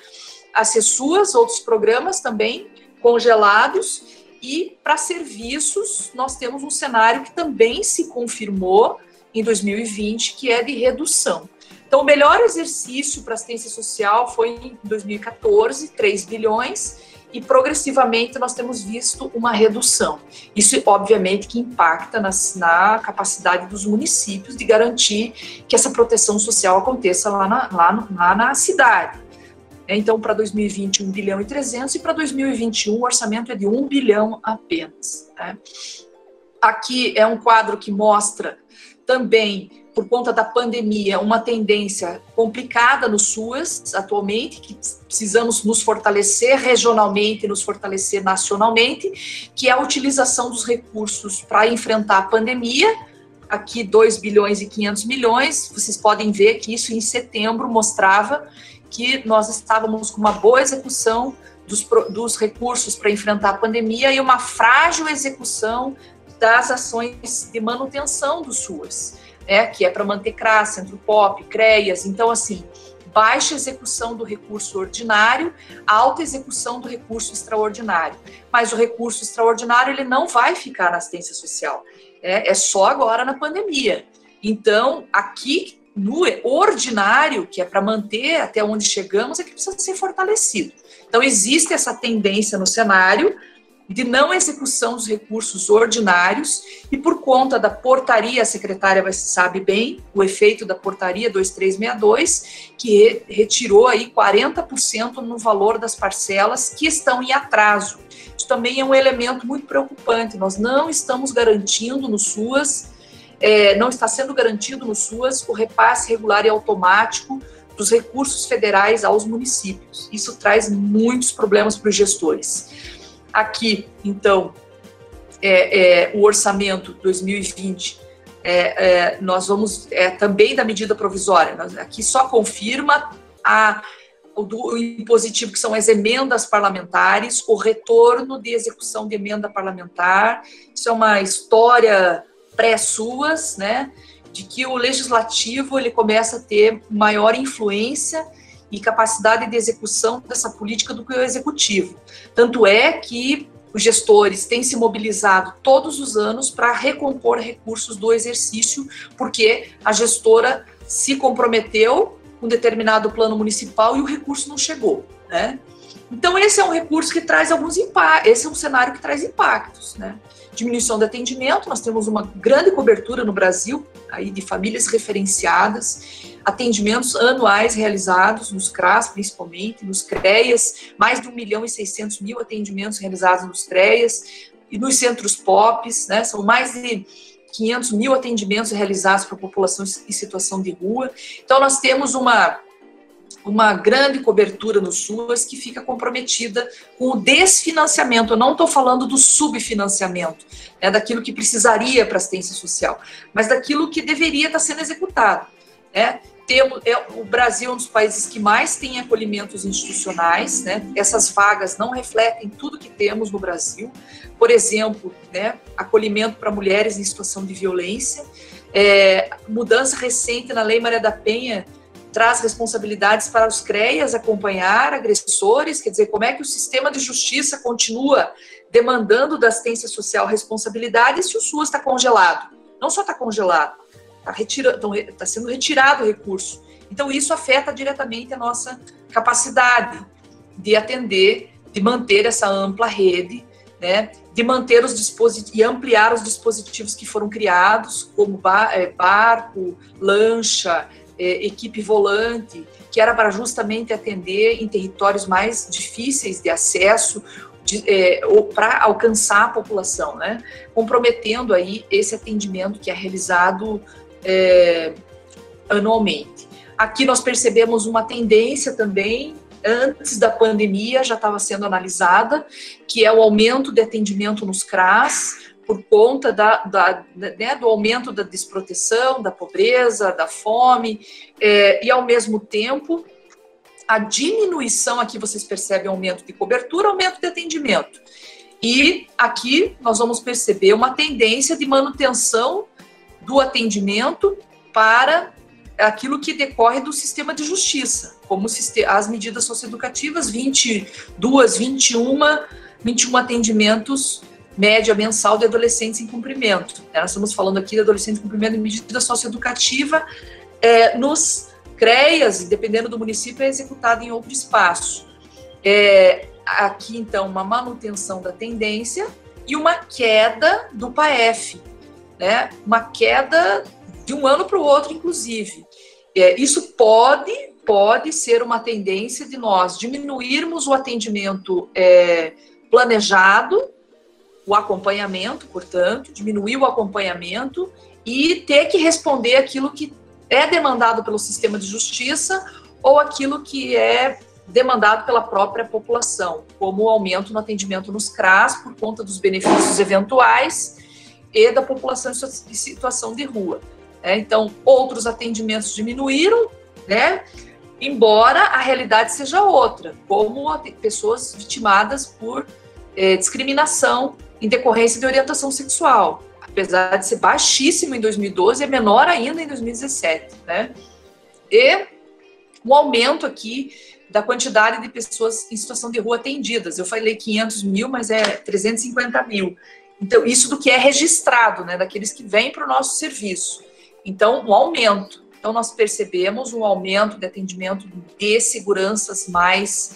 As CESUAS, outros programas também congelados, e para serviços nós temos um cenário que também se confirmou em 2020, que é de redução. Então, o melhor exercício para assistência social foi em 2014, 3 bilhões, e progressivamente nós temos visto uma redução. Isso, obviamente, que impacta na capacidade dos municípios de garantir que essa proteção social aconteça lá na cidade. Então, para 2020, 1 bilhão e 300, e para 2021 o orçamento é de 1 bilhão apenas. Né? Aqui é um quadro que mostra também, por conta da pandemia, uma tendência complicada no SUAS atualmente, que precisamos nos fortalecer regionalmente e nos fortalecer nacionalmente, que é a utilização dos recursos para enfrentar a pandemia. Aqui 2 bilhões e 500 milhões, vocês podem ver que isso em setembro mostrava que nós estávamos com uma boa execução dos recursos para enfrentar a pandemia e uma frágil execução das ações de manutenção do SUAS, né, que é para manter CRAS, Centro POP, CREAS. Então, assim, baixa execução do recurso ordinário, alta execução do recurso extraordinário. Mas o recurso extraordinário ele não vai ficar na assistência social, é só agora na pandemia. Então, aqui no ordinário, que é para manter até onde chegamos, é que precisa ser fortalecido. Então, existe essa tendência no cenário de não execução dos recursos ordinários, e por conta da portaria, a secretária sabe bem, o efeito da portaria 2362, que retirou aí 40% no valor das parcelas que estão em atraso. Isso também é um elemento muito preocupante, nós não estamos garantindo no SUAS, não está sendo garantido no SUAS o repasse regular e automático dos recursos federais aos municípios. Isso traz muitos problemas para os gestores. Aqui, então, o orçamento 2020, nós vamos, também da medida provisória, aqui só confirma o impositivo, que são as emendas parlamentares, o retorno de execução de emenda parlamentar. Isso é uma história pré-SUAS, né, de que o legislativo ele começa a ter maior influência e capacidade de execução dessa política do que o executivo. Tanto é que os gestores têm se mobilizado todos os anos para recompor recursos do exercício, porque a gestora se comprometeu com um determinado plano municipal e o recurso não chegou, né? Então, esse é um recurso que traz alguns impactos, esse é um cenário que traz impactos, né? Diminuição do atendimento, nós temos uma grande cobertura no Brasil, aí de famílias referenciadas, atendimentos anuais realizados, nos CRAS principalmente, nos CREAS, mais de 1.600.000 atendimentos realizados nos CREAS, e nos centros POPs, né, são mais de 500.000 atendimentos realizados para a população em situação de rua. Então, nós temos uma grande cobertura no SUAS que fica comprometida com o desfinanciamento. Eu não estou falando do subfinanciamento, né, daquilo que precisaria para assistência social, mas daquilo que deveria estar sendo executado. Né? O Brasil é um dos países que mais tem acolhimentos institucionais, né? Essas vagas não refletem tudo que temos no Brasil. Por exemplo, né, acolhimento para mulheres em situação de violência, mudança recente na Lei Maria da Penha traz responsabilidades para os CREAS acompanhar agressores, quer dizer, como é que o sistema de justiça continua demandando da assistência social responsabilidade se o SUAS está congelado. Não só está congelado, está sendo retirado o recurso. Então, isso afeta diretamente a nossa capacidade de atender, de manter essa ampla rede, né, de manter os dispositivos e ampliar os dispositivos que foram criados, como barco, lancha, equipe volante, que era para justamente atender em territórios mais difíceis de acesso, para alcançar a população, né? Comprometendo aí esse atendimento que é realizado anualmente. Aqui nós percebemos uma tendência também, antes da pandemia já estava sendo analisada, que é o aumento de atendimento nos CRAS, por conta do aumento da desproteção, da pobreza, da fome, e ao mesmo tempo a diminuição, aqui vocês percebem aumento de cobertura, aumento de atendimento. E aqui nós vamos perceber uma tendência de manutenção do atendimento para aquilo que decorre do sistema de justiça, como as medidas socioeducativas, 21 atendimentos média mensal de adolescentes em cumprimento. Nós estamos falando aqui de adolescentes em cumprimento de medida socioeducativa nos CREAS, dependendo do município, é executado em outro espaço. Aqui, então, uma manutenção da tendência e uma queda do PAEF, né? Uma queda de um ano para o outro, inclusive. Isso pode ser uma tendência de nós diminuirmos o atendimento planejado, o acompanhamento, portanto, diminuir o acompanhamento e ter que responder aquilo que é demandado pelo sistema de justiça ou aquilo que é demandado pela própria população, como o aumento no atendimento nos CRAS por conta dos benefícios eventuais e da população em situação de rua. Então, outros atendimentos diminuíram, né? Embora a realidade seja outra, como pessoas vitimadas por discriminação em decorrência de orientação sexual. Apesar de ser baixíssimo em 2012, é menor ainda em 2017, né? E um aumento aqui da quantidade de pessoas em situação de rua atendidas. Eu falei 500 mil, mas é 350 mil. Então, isso do que é registrado, né? Daqueles que vêm para o nosso serviço. Então, um aumento. Então, nós percebemos um aumento de atendimento de seguranças mais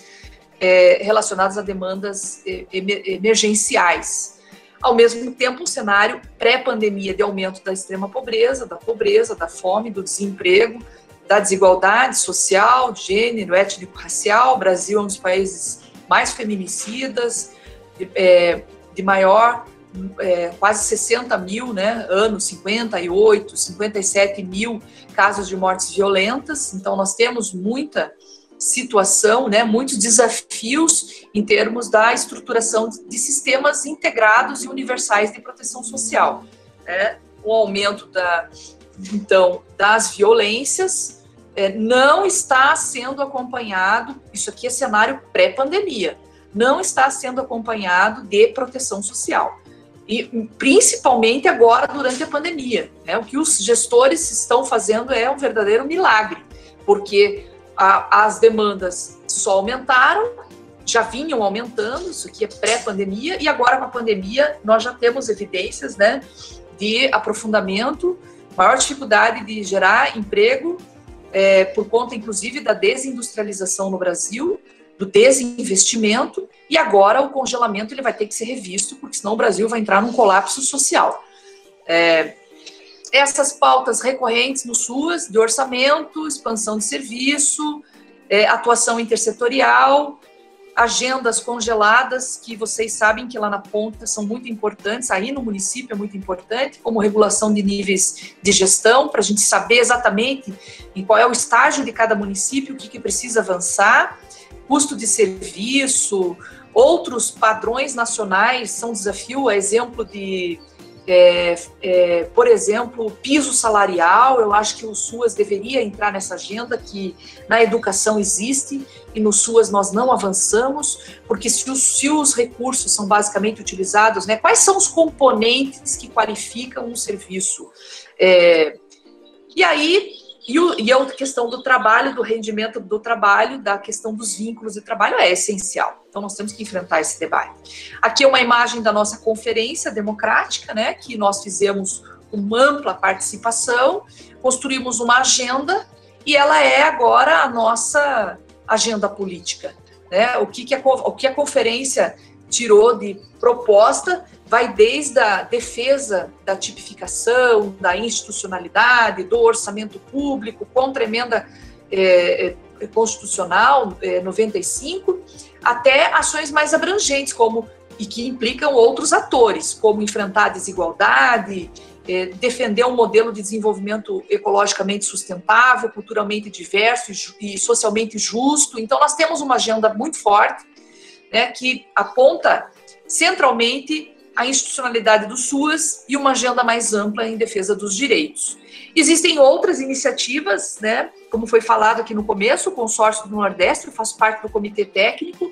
relacionadas a demandas emergenciais. Ao mesmo tempo, um cenário pré-pandemia de aumento da extrema pobreza, da fome, do desemprego, da desigualdade social, de gênero, étnico-racial. O Brasil é um dos países mais feminicidas, de maior, quase 60 mil, né, anos, 58, 57 mil casos de mortes violentas. Então, nós temos muita situação, né, muitos desafios em termos da estruturação de sistemas integrados e universais de proteção social. O aumento das violências não está sendo acompanhado, isso aqui é cenário pré-pandemia, não está sendo acompanhado de proteção social. E principalmente agora, durante a pandemia. O que os gestores estão fazendo é um verdadeiro milagre, porque as demandas só aumentaram, já vinham aumentando, isso aqui é pré-pandemia, e agora com a pandemia nós já temos evidências, né, de aprofundamento, maior dificuldade de gerar emprego, por conta inclusive da desindustrialização no Brasil, do desinvestimento, e agora o congelamento ele vai ter que ser revisto, porque senão o Brasil vai entrar num colapso social. Essas pautas recorrentes no SUAS, de orçamento, expansão de serviço, atuação intersetorial, agendas congeladas, que vocês sabem que lá na ponta são muito importantes, aí no município é muito importante, como regulação de níveis de gestão, para a gente saber exatamente em qual é o estágio de cada município, o que precisa avançar, custo de serviço, outros padrões nacionais são desafio, exemplo de... por exemplo, piso salarial. Eu acho que o SUAS deveria entrar nessa agenda, que na educação existe e no SUAS nós não avançamos, porque se os recursos são basicamente utilizados, né, quais são os componentes que qualificam um serviço? E a outra questão do trabalho, do rendimento do trabalho, da questão dos vínculos de trabalho é essencial. Então, nós temos que enfrentar esse debate. Aqui é uma imagem da nossa conferência democrática, né, que nós fizemos com ampla participação, construímos uma agenda e ela é agora a nossa agenda política. Né? O que a conferência tirou de proposta vai desde a defesa da tipificação, da institucionalidade, do orçamento público, contra a emenda constitucional 95, até ações mais abrangentes, e que implicam outros atores, como enfrentar a desigualdade, defender um modelo de desenvolvimento ecologicamente sustentável, culturalmente diverso e socialmente justo. Então, nós temos uma agenda muito forte, né, que aponta centralmente a institucionalidade do SUAS e uma agenda mais ampla em defesa dos direitos. Existem outras iniciativas, né, como foi falado aqui no começo, o Consórcio do Nordeste, eu faço parte do Comitê Técnico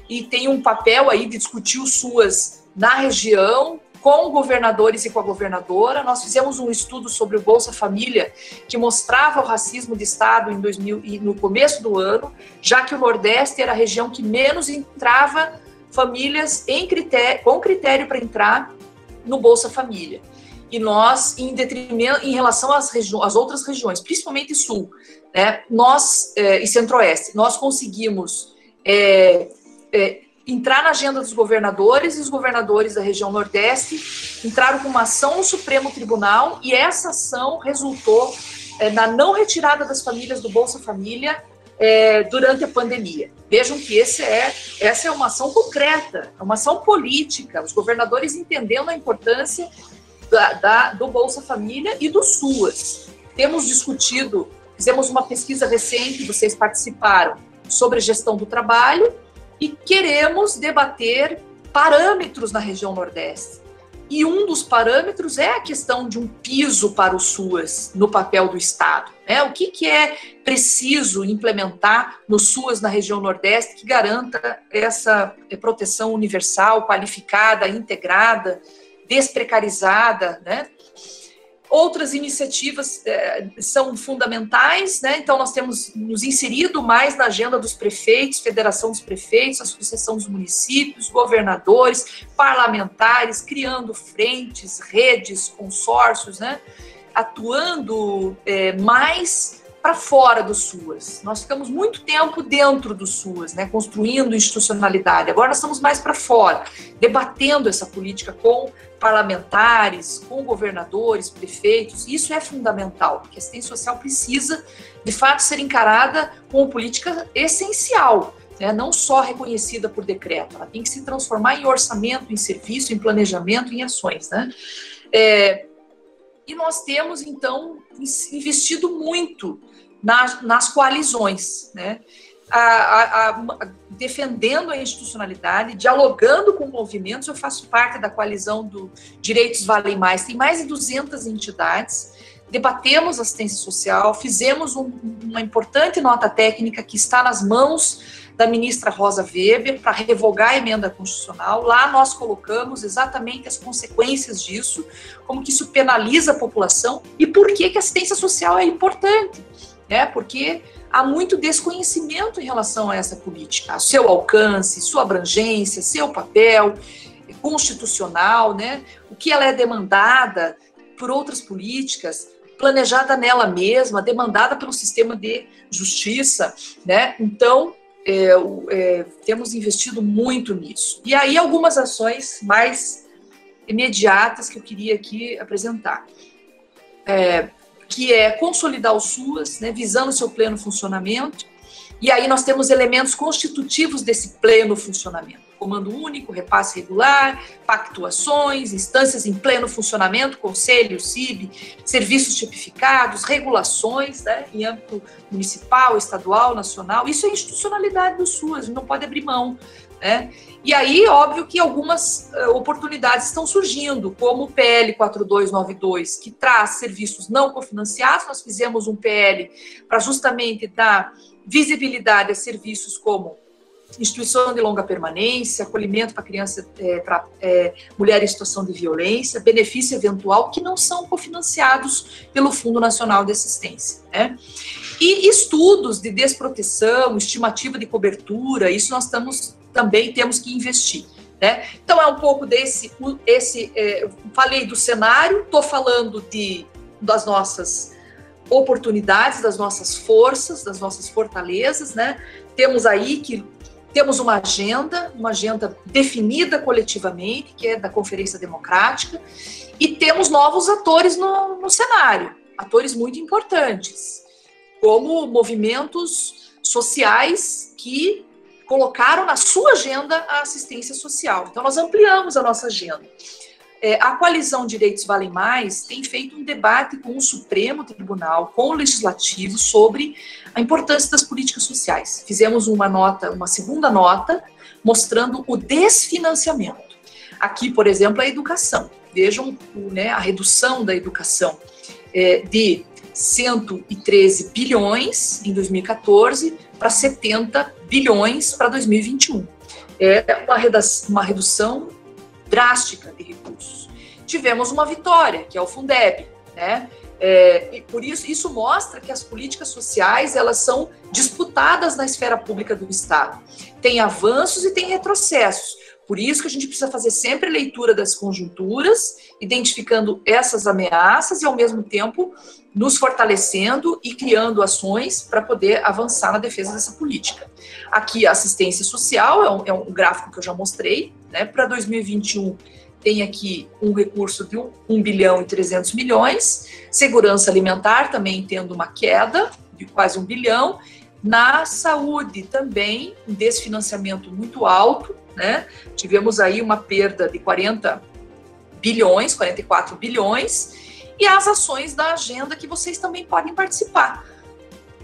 e tem um papel aí de discutir o SUAS na região, com governadores e com a governadora. Nós fizemos um estudo sobre o Bolsa Família que mostrava o racismo de Estado em 2000 e no começo do ano, já que o Nordeste era a região que menos entrava famílias com critério para entrar no Bolsa Família. E nós, em relação às outras regiões, principalmente Sul, né, e Centro-Oeste, nós conseguimos entrar na agenda dos governadores, e os governadores da região Nordeste entraram com uma ação no Supremo Tribunal, e essa ação resultou na não retirada das famílias do Bolsa Família durante a pandemia. Vejam que essa é uma ação concreta, é uma ação política, os governadores entendendo a importância do Bolsa Família e do SUAS. Temos discutido, fizemos uma pesquisa recente, vocês participaram, sobre gestão do trabalho, e queremos debater parâmetros na região Nordeste. E um dos parâmetros é a questão de um piso para o SUAS no papel do Estado. Né? O que é preciso implementar no SUAS na região Nordeste que garanta essa proteção universal, qualificada, integrada, desprecarizada, né? Outras iniciativas são fundamentais, né? Então nós temos nos inserido mais na agenda dos prefeitos, Federação dos Prefeitos, Associação dos Municípios, governadores, parlamentares, criando frentes, redes, consórcios, né? Atuando mais para fora do SUAS. Nós ficamos muito tempo dentro do SUAS, né? Construindo institucionalidade. Agora nós estamos mais para fora, debatendo essa política com parlamentares, com governadores, prefeitos. Isso é fundamental, porque a assistência social precisa, de fato, ser encarada como política essencial, né? Não só reconhecida por decreto, ela tem que se transformar em orçamento, em serviço, em planejamento, em ações, né? E nós temos, então, investido muito nas coalizões, né? Defendendo a institucionalidade, dialogando com movimentos. Eu faço parte da coalizão do Direitos Valem Mais, tem mais de 200 entidades, debatemos assistência social, fizemos uma importante nota técnica que está nas mãos da ministra Rosa Weber para revogar a emenda constitucional. Lá nós colocamos exatamente as consequências disso, como que isso penaliza a população e por que a assistência social é importante, né? Porque há muito desconhecimento em relação a essa política, seu alcance, sua abrangência, seu papel constitucional, né? O que ela é demandada por outras políticas, planejada nela mesma, demandada pelo sistema de justiça, né? Então, temos investido muito nisso. E aí algumas ações mais imediatas que eu queria aqui apresentar. Que é consolidar o SUAS, né, visando seu pleno funcionamento, e aí nós temos elementos constitutivos desse pleno funcionamento: comando único, repasse regular, pactuações, instâncias em pleno funcionamento, conselho, CIB, serviços tipificados, regulações, né, em âmbito municipal, estadual, nacional. Isso é a institucionalidade do SUAS, não pode abrir mão, né? E aí, óbvio que algumas oportunidades estão surgindo, como o PL 4292, que traz serviços não cofinanciados. Nós fizemos um PL para justamente dar visibilidade a serviços como instituição de longa permanência, acolhimento para criança, para mulher em situação de violência, benefício eventual, que não são cofinanciados pelo Fundo Nacional de Assistência, né? E estudos de desproteção, estimativa de cobertura, isso nós também temos que investir, né? Então é um pouco falei do cenário, estou falando das nossas oportunidades, das nossas forças, das nossas fortalezas, né? Temos aí que Temos uma agenda definida coletivamente, que é da Conferência Democrática, e temos novos atores no cenário, atores muito importantes, como movimentos sociais que colocaram na sua agenda a assistência social. Então, nós ampliamos a nossa agenda. A Coalizão Direitos Valem Mais tem feito um debate com o Supremo Tribunal, com o Legislativo, sobre a importância das políticas sociais. Fizemos uma segunda nota, mostrando o desfinanciamento. Aqui, por exemplo, a educação. Vejam, né, a redução da educação de 113 bilhões em 2014 para 70 bilhões para 2021. É uma redução drástica de recursos. Tivemos uma vitória, que é o Fundeb, né? E por isso mostra que as políticas sociais, elas são disputadas na esfera pública do Estado. Tem avanços e tem retrocessos. Por isso que a gente precisa fazer sempre leitura das conjunturas, identificando essas ameaças e, ao mesmo tempo, nos fortalecendo e criando ações para poder avançar na defesa dessa política. Aqui, a assistência social é um gráfico que eu já mostrei, né? Para 2021, tem aqui um recurso de 1 bilhão e 300 milhões, segurança alimentar também tendo uma queda de quase 1 bilhão, na saúde também, um desfinanciamento muito alto, né? Tivemos aí uma perda de 40 bilhões, 44 bilhões, e as ações da agenda que vocês também podem participar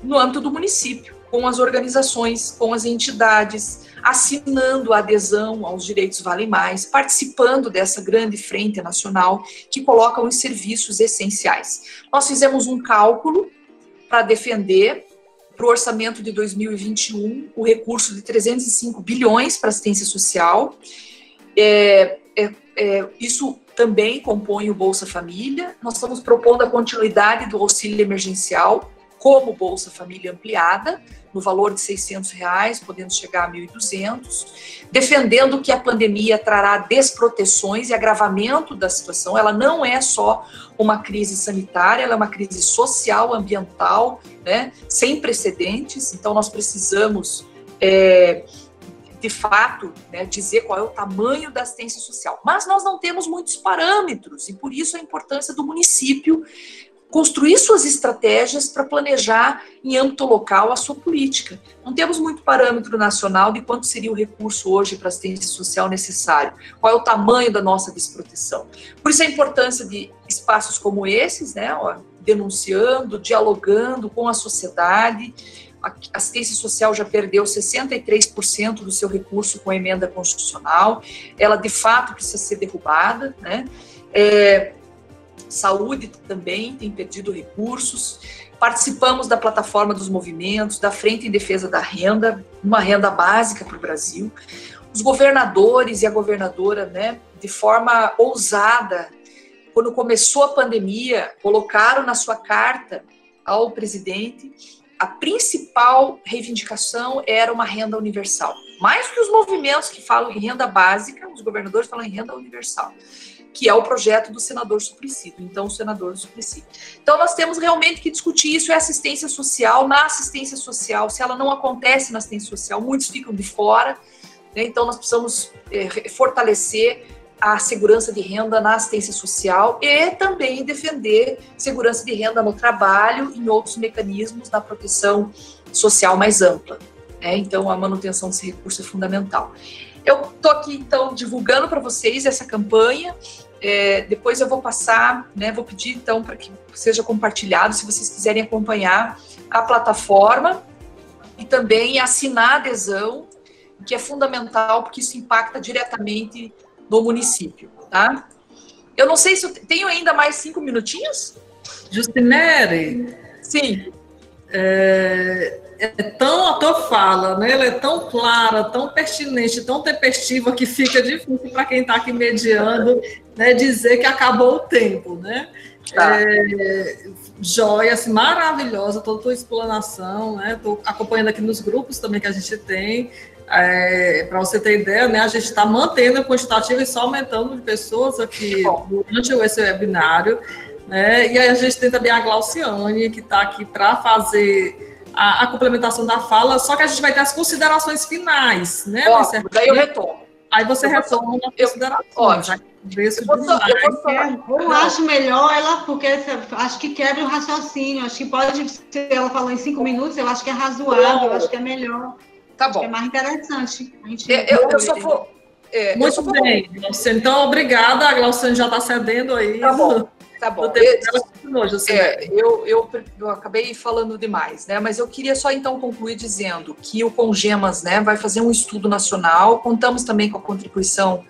no âmbito do município, com as organizações, com as entidades, assinando a adesão aos Direitos Valem Mais, participando dessa grande frente nacional que coloca os serviços essenciais. Nós fizemos um cálculo para defender, para o orçamento de 2021, o recurso de 305 bilhões para assistência social. Isso também compõe o Bolsa Família. Nós estamos propondo a continuidade do auxílio emergencial como Bolsa Família ampliada, no valor de R$600, podendo chegar a 1.200, defendendo que a pandemia trará desproteções e agravamento da situação. Ela não é só uma crise sanitária, ela é uma crise social, ambiental, né, sem precedentes. Então, nós precisamos, de fato, né, dizer qual é o tamanho da assistência social. Mas nós não temos muitos parâmetros, e por isso a importância do município construir suas estratégias para planejar em âmbito local a sua política. Não temos muito parâmetro nacional de quanto seria o recurso hoje para assistência social necessário, qual é o tamanho da nossa desproteção. Por isso a importância de espaços como esses, né, denunciando, dialogando com a sociedade. A assistência social já perdeu 63% do seu recurso com a emenda constitucional, ela de fato precisa ser derrubada, né? Saúde também tem perdido recursos. Participamos da plataforma dos movimentos, da Frente em Defesa da Renda, uma renda básica para o Brasil. Os governadores e a governadora, né, de forma ousada, quando começou a pandemia, colocaram na sua carta ao presidente a principal reivindicação era uma renda universal. Mais que os movimentos que falam em renda básica, os governadores falam em renda universal, que é o projeto do senador Suplicy, então o senador Suplicy. Então nós temos realmente que discutir isso, é assistência social. Na assistência social, se ela não acontece na assistência social, muitos ficam de fora, né? Então nós precisamos fortalecer a segurança de renda na assistência social e também defender segurança de renda no trabalho e em outros mecanismos da proteção social mais ampla, né? Então a manutenção desse recurso é fundamental. Eu estou aqui, então, divulgando para vocês essa campanha. Depois eu vou passar, né, vou pedir, então, para que seja compartilhado, se vocês quiserem acompanhar a plataforma e também assinar a adesão, que é fundamental, porque isso impacta diretamente no município, tá? Eu não sei se eu tenho ainda mais 5 minutinhos. Justinere. Sim. A tua fala, né? Ela é tão clara, tão pertinente, tão tempestiva, que fica difícil para quem está aqui mediando, né, dizer que acabou o tempo, né? Tá. Joia, assim, maravilhosa toda a tua explanação, né? Estou acompanhando aqui nos grupos também que a gente tem. Para você ter ideia, né, a gente está mantendo a quantitativa e só aumentando de pessoas aqui durante esse webinário, né? E aí a gente tem também a Glauciane, que está aqui para fazer a complementação da fala, só que a gente vai ter as considerações finais, né? Daí eu retomo. Aí você retoma as considerações. Eu acho melhor ela, porque acho que quebra o raciocínio, acho que pode ser, ela falou em 5 minutos, eu acho que é razoável, eu acho que é melhor. Tá bom. É mais interessante. Eu só vou... Muito bem, Glauciane. Então, obrigada. A Glauciane já está cedendo aí. Tá bom. Tá bom. Eu acabei falando demais, né? Mas eu queria só então concluir dizendo que o Congemas, né, vai fazer um estudo nacional. Contamos também com a contribuição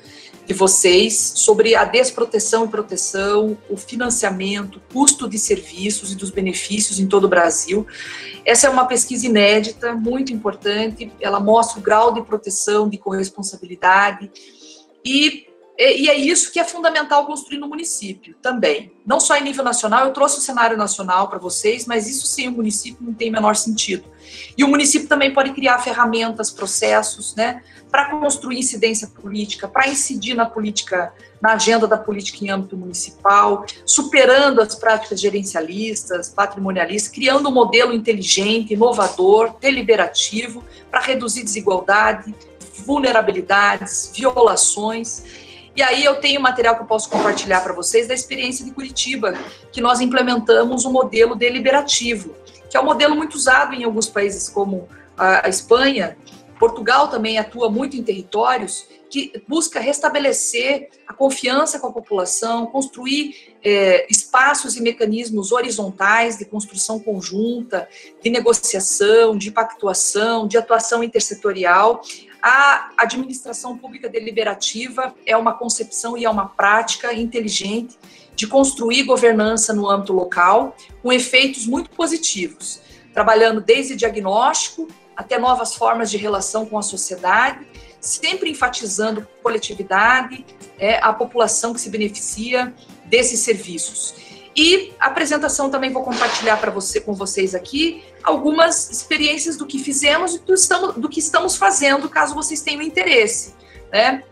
de vocês sobre a desproteção e proteção, o financiamento, custo de serviços e dos benefícios em todo o Brasil. Essa é uma pesquisa inédita, muito importante. Ela mostra o grau de proteção, de corresponsabilidade e é isso que é fundamental construir no município também. Não só em nível nacional, eu trouxe o cenário nacional para vocês, mas isso sem o município não tem o menor sentido. E o município também pode criar ferramentas, processos, né, para construir incidência política, para incidir na política, na agenda da política em âmbito municipal, superando as práticas gerencialistas, patrimonialistas, criando um modelo inteligente, inovador, deliberativo, para reduzir desigualdade, vulnerabilidades, violações. E aí eu tenho material que eu posso compartilhar para vocês da experiência de Curitiba, que nós implementamos um modelo deliberativo, que é um modelo muito usado em alguns países como a Espanha. Portugal também atua muito em territórios que busca restabelecer a confiança com a população, construir espaços e mecanismos horizontais de construção conjunta, de negociação, de pactuação, de atuação intersetorial. A administração pública deliberativa é uma concepção e é uma prática inteligente de construir governança no âmbito local, com efeitos muito positivos, trabalhando desde diagnóstico até novas formas de relação com a sociedade, sempre enfatizando coletividade, a população que se beneficia desses serviços. E a apresentação também vou compartilhar com vocês aqui algumas experiências do que fizemos e do que estamos fazendo, caso vocês tenham interesse, né,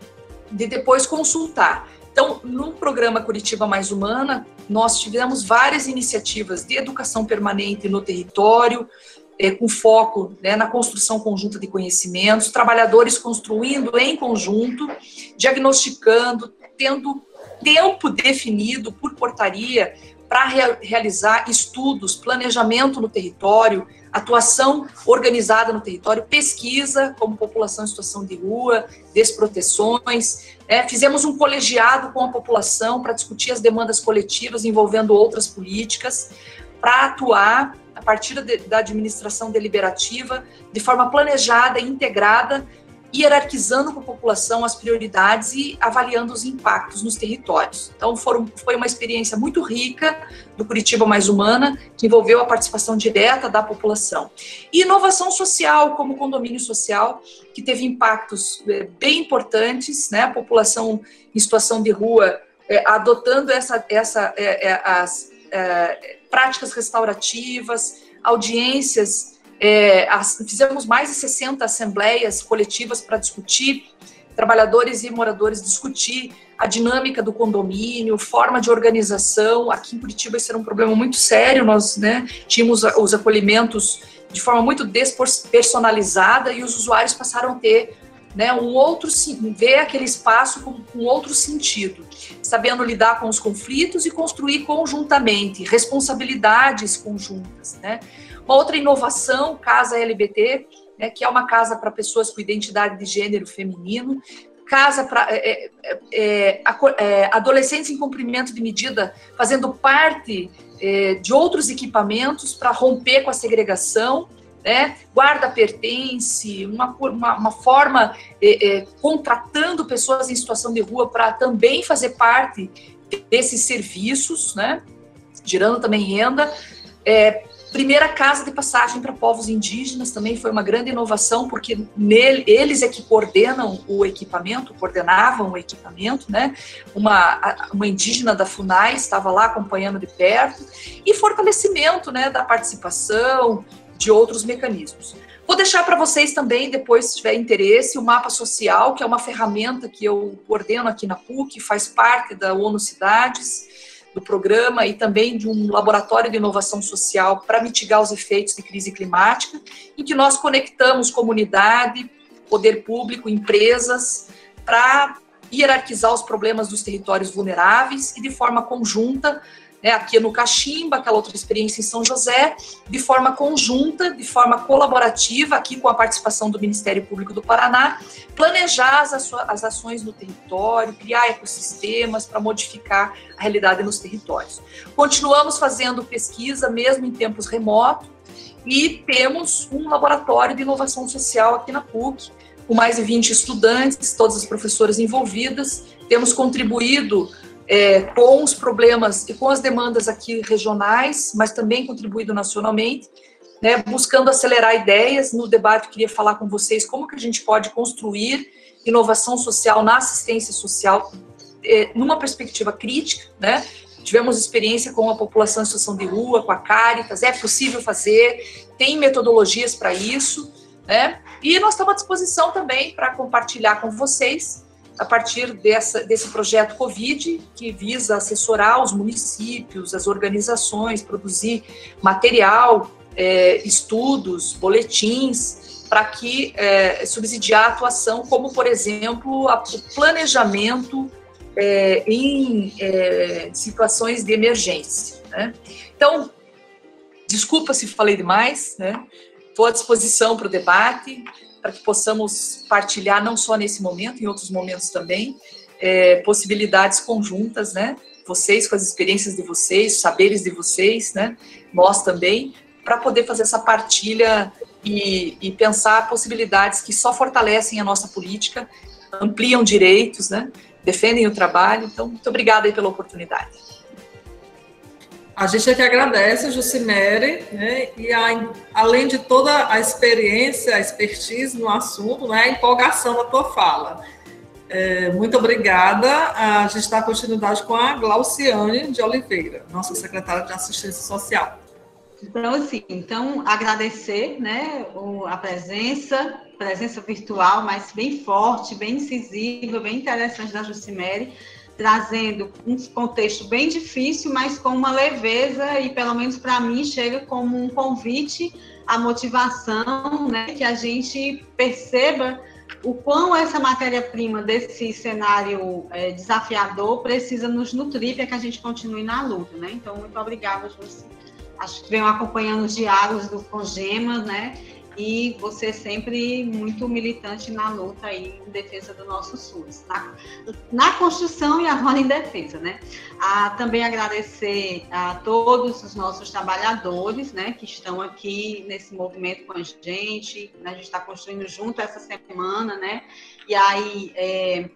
de depois consultar. Então, no programa Curitiba Mais Humana, nós tivemos várias iniciativas de educação permanente no território, com foco, né, na construção conjunta de conhecimentos, trabalhadores construindo em conjunto, diagnosticando, tendo tempo definido por portaria para realizar estudos, planejamento no território, atuação organizada no território, pesquisa como população em situação de rua, desproteções. Fizemos um colegiado com a população para discutir as demandas coletivas envolvendo outras políticas, para atuar a partir da administração deliberativa de forma planejada e integrada, hierarquizando com a população as prioridades e avaliando os impactos nos territórios. Então, foi uma experiência muito rica do Curitiba Mais Humana, que envolveu a participação direta da população. E inovação social, como condomínio social, que teve impactos bem importantes, né? A população em situação de rua adotando as práticas restaurativas, audiências. Fizemos mais de 60 assembleias coletivas para discutir, trabalhadores e moradores discutir a dinâmica do condomínio, forma de organização. Aqui em Curitiba isso era um problema muito sério, nós, né, tínhamos os acolhimentos de forma muito despersonalizada e os usuários passaram a ter, né, ver aquele espaço com outro sentido, sabendo lidar com os conflitos e construir conjuntamente, responsabilidades conjuntas, né. Uma outra inovação, Casa LBT, né, que é uma casa para pessoas com identidade de gênero feminino, casa para adolescentes em cumprimento de medida, fazendo parte de outros equipamentos para romper com a segregação, né, guarda-pertence, uma forma contratando pessoas em situação de rua para também fazer parte desses serviços, né, gerando também renda. Primeira casa de passagem para povos indígenas também foi uma grande inovação, porque eles é que coordenavam o equipamento, né? Uma indígena da FUNAI estava lá acompanhando de perto, e fortalecimento, né, da participação de outros mecanismos. Vou deixar para vocês também, depois, se tiver interesse, o Mapa Social, que é uma ferramenta que eu coordeno aqui na PUC, faz parte da ONU Cidades, do programa e também de um laboratório de inovação social para mitigar os efeitos de crise climática, em que nós conectamos comunidade, poder público, empresas, para hierarquizar os problemas dos territórios vulneráveis e de forma conjunta, né, aqui no Caximba, aquela outra experiência em São José, de forma conjunta, de forma colaborativa, aqui com a participação do Ministério Público do Paraná, planejar as ações no território, criar ecossistemas para modificar a realidade nos territórios. Continuamos fazendo pesquisa, mesmo em tempos remotos, e temos um laboratório de inovação social aqui na PUC, com mais de 20 estudantes, todas as professoras envolvidas. Temos contribuído com os problemas e com as demandas aqui regionais, mas também contribuído nacionalmente, né, buscando acelerar ideias. No debate, eu queria falar com vocês como que a gente pode construir inovação social na assistência social numa perspectiva crítica, né? Tivemos experiência com a população em situação de rua, com a Caritas, é possível fazer, tem metodologias para isso, né? E nós estamos à disposição também para compartilhar com vocês a partir desse projeto COVID, que visa assessorar os municípios, as organizações, produzir material, estudos, boletins, para que subsidiar a atuação, como, por exemplo, o planejamento em situações de emergência, né? Então, desculpa se falei demais, né? Estou à disposição para o debate, para que possamos partilhar, não só nesse momento, em outros momentos também, possibilidades conjuntas, né? Vocês com as experiências de vocês, saberes de vocês, né? Nós também, para poder fazer essa partilha e pensar possibilidades que só fortalecem a nossa política, ampliam direitos, né? Defendem o trabalho. Então, muito obrigada aí pela oportunidade. A gente é que agradece, Jucimere, né, e além de toda a experiência, a expertise no assunto, né, a empolgação da tua fala. Muito obrigada. A gente dá continuidade com a Glauciane de Oliveira, nossa secretária de Assistência Social. Então, assim, agradecer, né, a presença virtual, mas bem forte, bem incisiva, bem interessante da Jucimere, trazendo um contexto bem difícil, mas com uma leveza, e pelo menos para mim chega como um convite à motivação, né, que a gente perceba o quão essa matéria-prima desse cenário desafiador precisa nos nutrir para que a gente continue na luta, né? Então, muito obrigada, Júcia. Acho que venho acompanhando os diálogos do CONGEMA, né? E você sempre muito militante na luta aí em defesa do nosso SUS, na construção e agora em defesa, né? Também agradecer a todos os nossos trabalhadores, né, que estão aqui nesse movimento com a gente, né, a gente está construindo junto essa semana, né? E aí,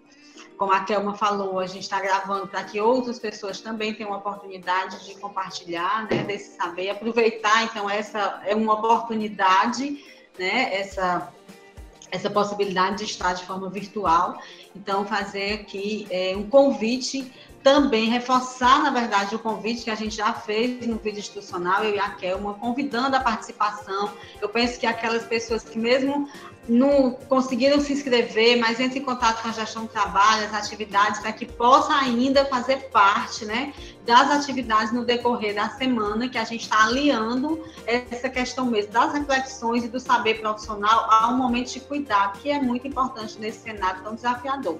como a Kelma falou, a gente está gravando para que outras pessoas também tenham a oportunidade de compartilhar, né, desse saber, aproveitar, então, essa é uma oportunidade, né, essa possibilidade de estar de forma virtual. Então, fazer aqui um convite, também reforçar, na verdade, o convite que a gente já fez no vídeo institucional, eu e a Kelma, convidando a participação. Eu penso que aquelas pessoas que mesmo não conseguiram se inscrever, mas entre em contato com a gestão do trabalho, as atividades, para que possa ainda fazer parte, né, das atividades no decorrer da semana, que a gente está aliando essa questão mesmo das reflexões e do saber profissional a um momento de cuidado, que é muito importante nesse cenário tão desafiador.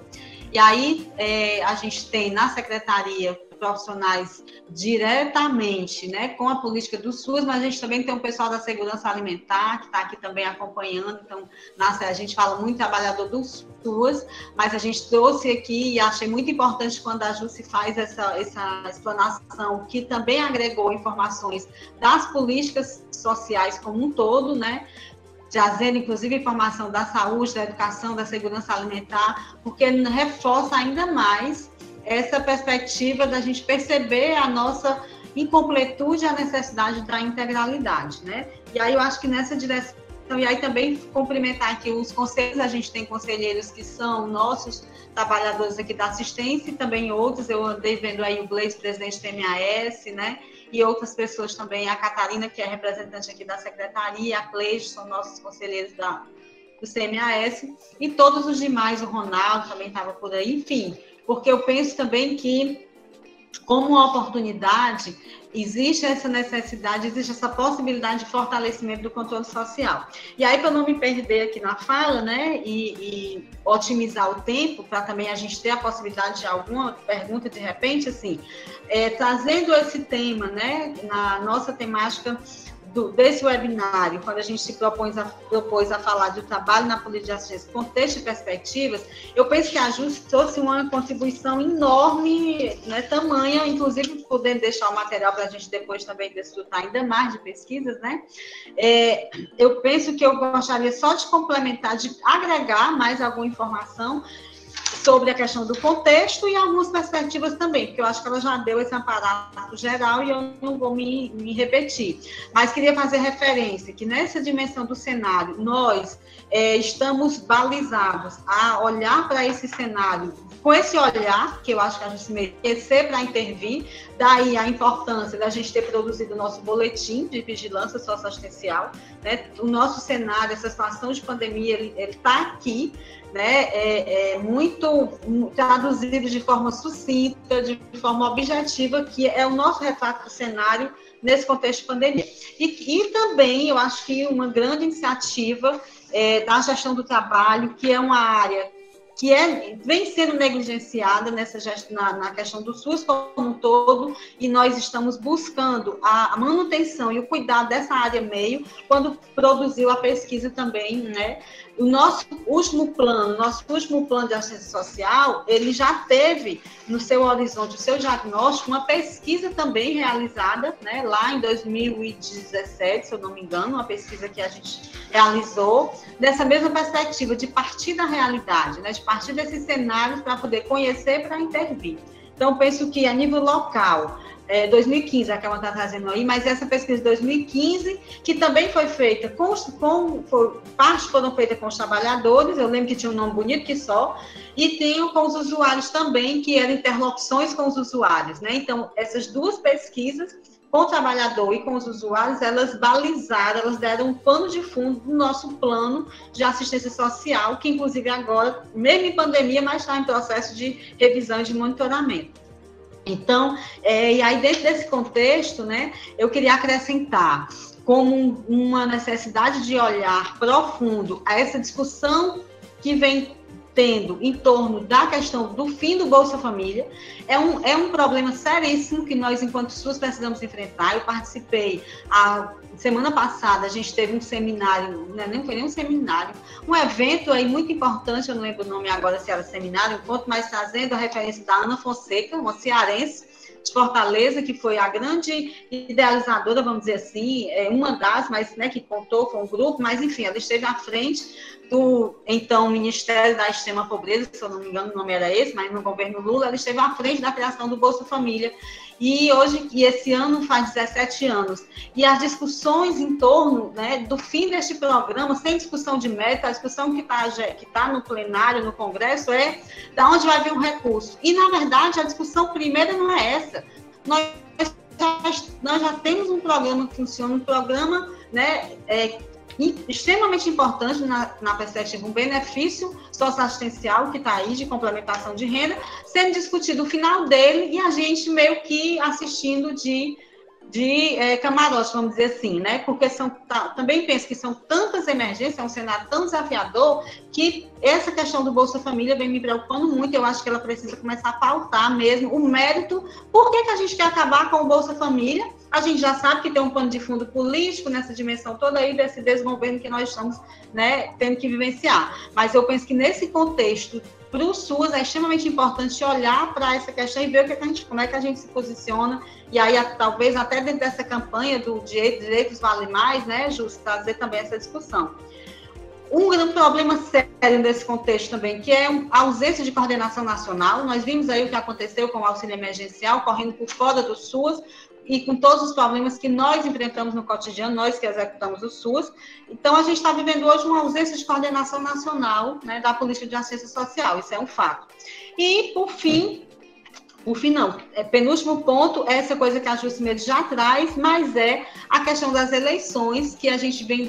E aí, a gente tem na Secretaria profissionais diretamente, né, com a política do SUS, mas a gente também tem o pessoal da segurança alimentar, que está aqui também acompanhando. Então, a gente fala muito trabalhador do SUS, mas a gente trouxe aqui, e achei muito importante quando a Jussi faz essa explanação, que também agregou informações das políticas sociais como um todo, né, trazendo, inclusive, informação da saúde, da educação, da segurança alimentar, porque reforça ainda mais essa perspectiva da gente perceber a nossa incompletude e a necessidade da integralidade, né? E aí eu acho que nessa direção, e aí também cumprimentar aqui os conselhos, a gente tem conselheiros que são nossos trabalhadores aqui da assistência e também outros, eu andei vendo aí o Gleice, presidente do MAS, né? E outras pessoas também, a Catarina, que é representante aqui da secretaria, a Cleide, são nossos conselheiros do CMAS, e todos os demais, o Ronaldo também estava por aí, enfim, porque eu penso também que como uma oportunidade, existe essa necessidade, existe essa possibilidade de fortalecimento do controle social. E aí, para não me perder aqui na fala, né, e otimizar o tempo, para também a gente ter a possibilidade de alguma pergunta de repente, assim, trazendo esse tema, né, na nossa temática desse webinário, quando a gente se propôs a falar do trabalho na política de assistência, contexto e perspectivas, eu penso que a JUST trouxe uma contribuição enorme, né, tamanha, inclusive podendo deixar o material para a gente depois também desfrutar ainda mais de pesquisas, né? Eu penso que eu gostaria só de complementar, de agregar mais alguma informação sobre a questão do contexto e algumas perspectivas também, porque eu acho que ela já deu esse aparato geral e eu não vou me repetir. Mas queria fazer referência que nessa dimensão do cenário, nós estamos balizados a olhar para esse cenário com esse olhar, que eu acho que a gente se merecer para intervir, daí a importância da gente ter produzido o nosso boletim de vigilância socioassistencial, né? O nosso cenário, essa situação de pandemia, ele está aqui, né, muito traduzido de forma sucinta, de forma objetiva, que é o nosso retrato do cenário nesse contexto de pandemia. E também, eu acho que uma grande iniciativa da gestão do trabalho, que é uma área que vem sendo negligenciada na questão do SUS como um todo, e nós estamos buscando a manutenção e o cuidado dessa área meio, quando produziu a pesquisa também, né? O nosso último plano de assistência social, ele já teve no seu horizonte, o seu diagnóstico, uma pesquisa também realizada, né, lá em 2017, se eu não me engano, uma pesquisa que a gente realizou, dessa mesma perspectiva, de partir da realidade, né, de partir desses cenários para poder conhecer, para intervir. Então, penso que a nível local, 2015, a que ela está trazendo aí, mas essa pesquisa de 2015, que também foi feita partes foram feitas com os trabalhadores, eu lembro que tinha um nome bonito que só, e tem com os usuários também, que eram interlocuções com os usuários, né? Então, essas duas pesquisas, com o trabalhador e com os usuários, elas balizaram, elas deram um pano de fundo do nosso plano de assistência social, que inclusive agora, mesmo em pandemia, mas está em processo de revisão e de monitoramento. Então, e aí dentro desse contexto, né, eu queria acrescentar como uma necessidade de olhar profundo a essa discussão que vem tendo em torno da questão do fim do Bolsa Família. É um problema seríssimo que nós, enquanto SUS, precisamos enfrentar. Eu participei, semana passada, a gente teve um seminário, não foi nem um seminário, um evento aí muito importante, eu não lembro o nome agora, se era seminário, mas trazendo a referência da Ana Fonseca, uma cearense de Fortaleza, que foi a grande idealizadora, vamos dizer assim, uma das, mas, né, que contou com um grupo, mas enfim, ela esteve à frente do, então, Ministério da Extrema Pobreza, se eu não me engano o nome era esse, mas no governo Lula, ela esteve à frente da criação do Bolsa Família, e esse ano faz 17 anos. E as discussões em torno, né, do fim deste programa, sem discussão de meta, a discussão que tá no plenário, no Congresso, é de onde vai vir o recurso. E, na verdade, a discussão primeira não é essa. Nós já temos um programa que funciona, um programa, né, extremamente importante na perspectiva, um benefício socioassistencial que está aí de complementação de renda, sendo discutido o final dele e a gente meio que assistindo de camarote, vamos dizer assim, né? Porque também penso que são tantas emergências, é um cenário tão desafiador, que essa questão do Bolsa Família vem me preocupando muito. Eu acho que ela precisa começar a pautar mesmo o mérito. Por que a gente quer acabar com o Bolsa Família? A gente já sabe que tem um pano de fundo político nessa dimensão toda aí desse desgoverno que nós estamos, né, tendo que vivenciar. Mas eu penso que nesse contexto, para o SUS, é extremamente importante olhar para essa questão e ver como é que a gente se posiciona. E aí, talvez, até dentro dessa campanha do Direitos Vale Mais, né, Justo, trazer também essa discussão. Um grande problema sério nesse contexto também, que é a ausência de coordenação nacional. Nós vimos aí o que aconteceu com o auxílio emergencial, correndo por fora do SUS, e com todos os problemas que nós enfrentamos no cotidiano, nós que executamos o SUS. Então, a gente está vivendo hoje uma ausência de coordenação nacional, né, da política de assistência social, isso é um fato. E, por fim, Por fim, não. Penúltimo ponto, essa coisa que a Jucimere já traz, mas é a questão das eleições, que a gente vem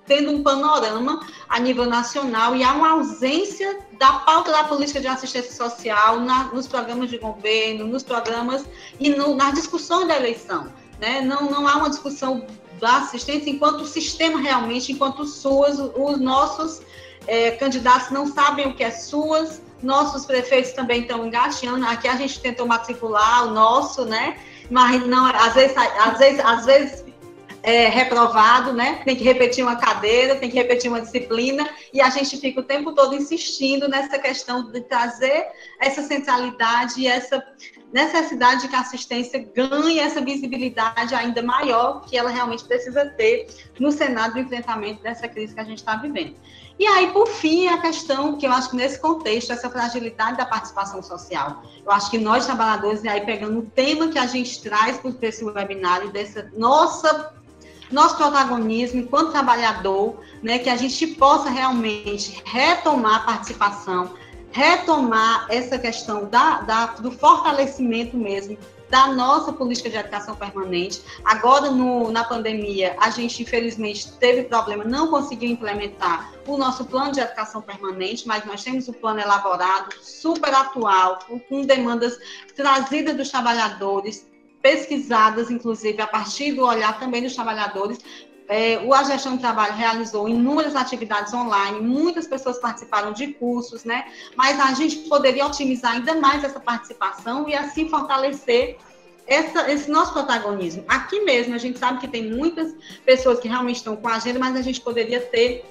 tendo um panorama a nível nacional e há uma ausência da pauta da política de assistência social nos programas de governo, nos programas e nas discussões da eleição. Né? Não há uma discussão da assistência enquanto o sistema realmente, enquanto os nossos candidatos não sabem o que é SUAS, nossos prefeitos também estão engateando. Aqui a gente tentou matricular o nosso, né? Mas não, às vezes reprovado, né? Tem que repetir uma cadeira, tem que repetir uma disciplina, e a gente fica o tempo todo insistindo nessa questão de trazer essa centralidade e essa necessidade de que a assistência ganhe essa visibilidade ainda maior que ela realmente precisa ter no cenário do enfrentamento dessa crise que a gente está vivendo. E aí, por fim, a questão que eu acho que nesse contexto, essa fragilidade da participação social. Eu acho que nós, trabalhadores, e aí pegando o tema que a gente traz para esse webinário, desse nosso protagonismo enquanto trabalhador, né, que a gente possa realmente retomar a participação, retomar essa questão do fortalecimento mesmo da nossa política de educação permanente. Agora, na pandemia, a gente, infelizmente, teve problema, não conseguiu implementar o nosso plano de educação permanente, mas nós temos um plano elaborado, super atual, com demandas trazidas dos trabalhadores, pesquisadas, inclusive, a partir do olhar também dos trabalhadores. A Gestão do Trabalho realizou inúmeras atividades online, muitas pessoas participaram de cursos, né? Mas a gente poderia otimizar ainda mais essa participação e assim fortalecer esse nosso protagonismo. Aqui mesmo, a gente sabe que tem muitas pessoas que realmente estão com a agenda, mas a gente poderia ter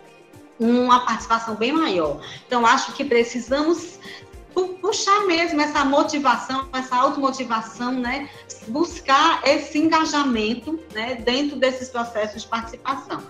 uma participação bem maior. Então, acho que precisamos puxar mesmo essa motivação, essa automotivação, né? Buscar esse engajamento, né? Dentro desses processos de participação.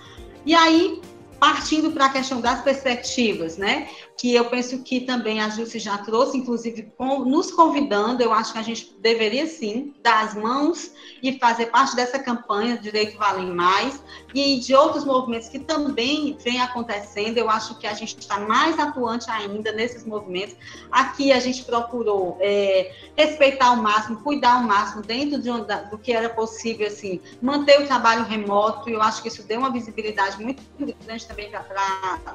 E aí, partindo para a questão das perspectivas, né? Que eu penso que também a Jússi já trouxe, inclusive nos convidando, eu acho que a gente deveria sim dar as mãos e fazer parte dessa campanha Direito Vale Mais e de outros movimentos que também vem acontecendo. Eu acho que a gente está mais atuante ainda nesses movimentos. Aqui a gente procurou respeitar ao máximo, cuidar ao máximo dentro do que era possível, assim, manter o trabalho remoto. Eu acho que isso deu uma visibilidade muito grande também para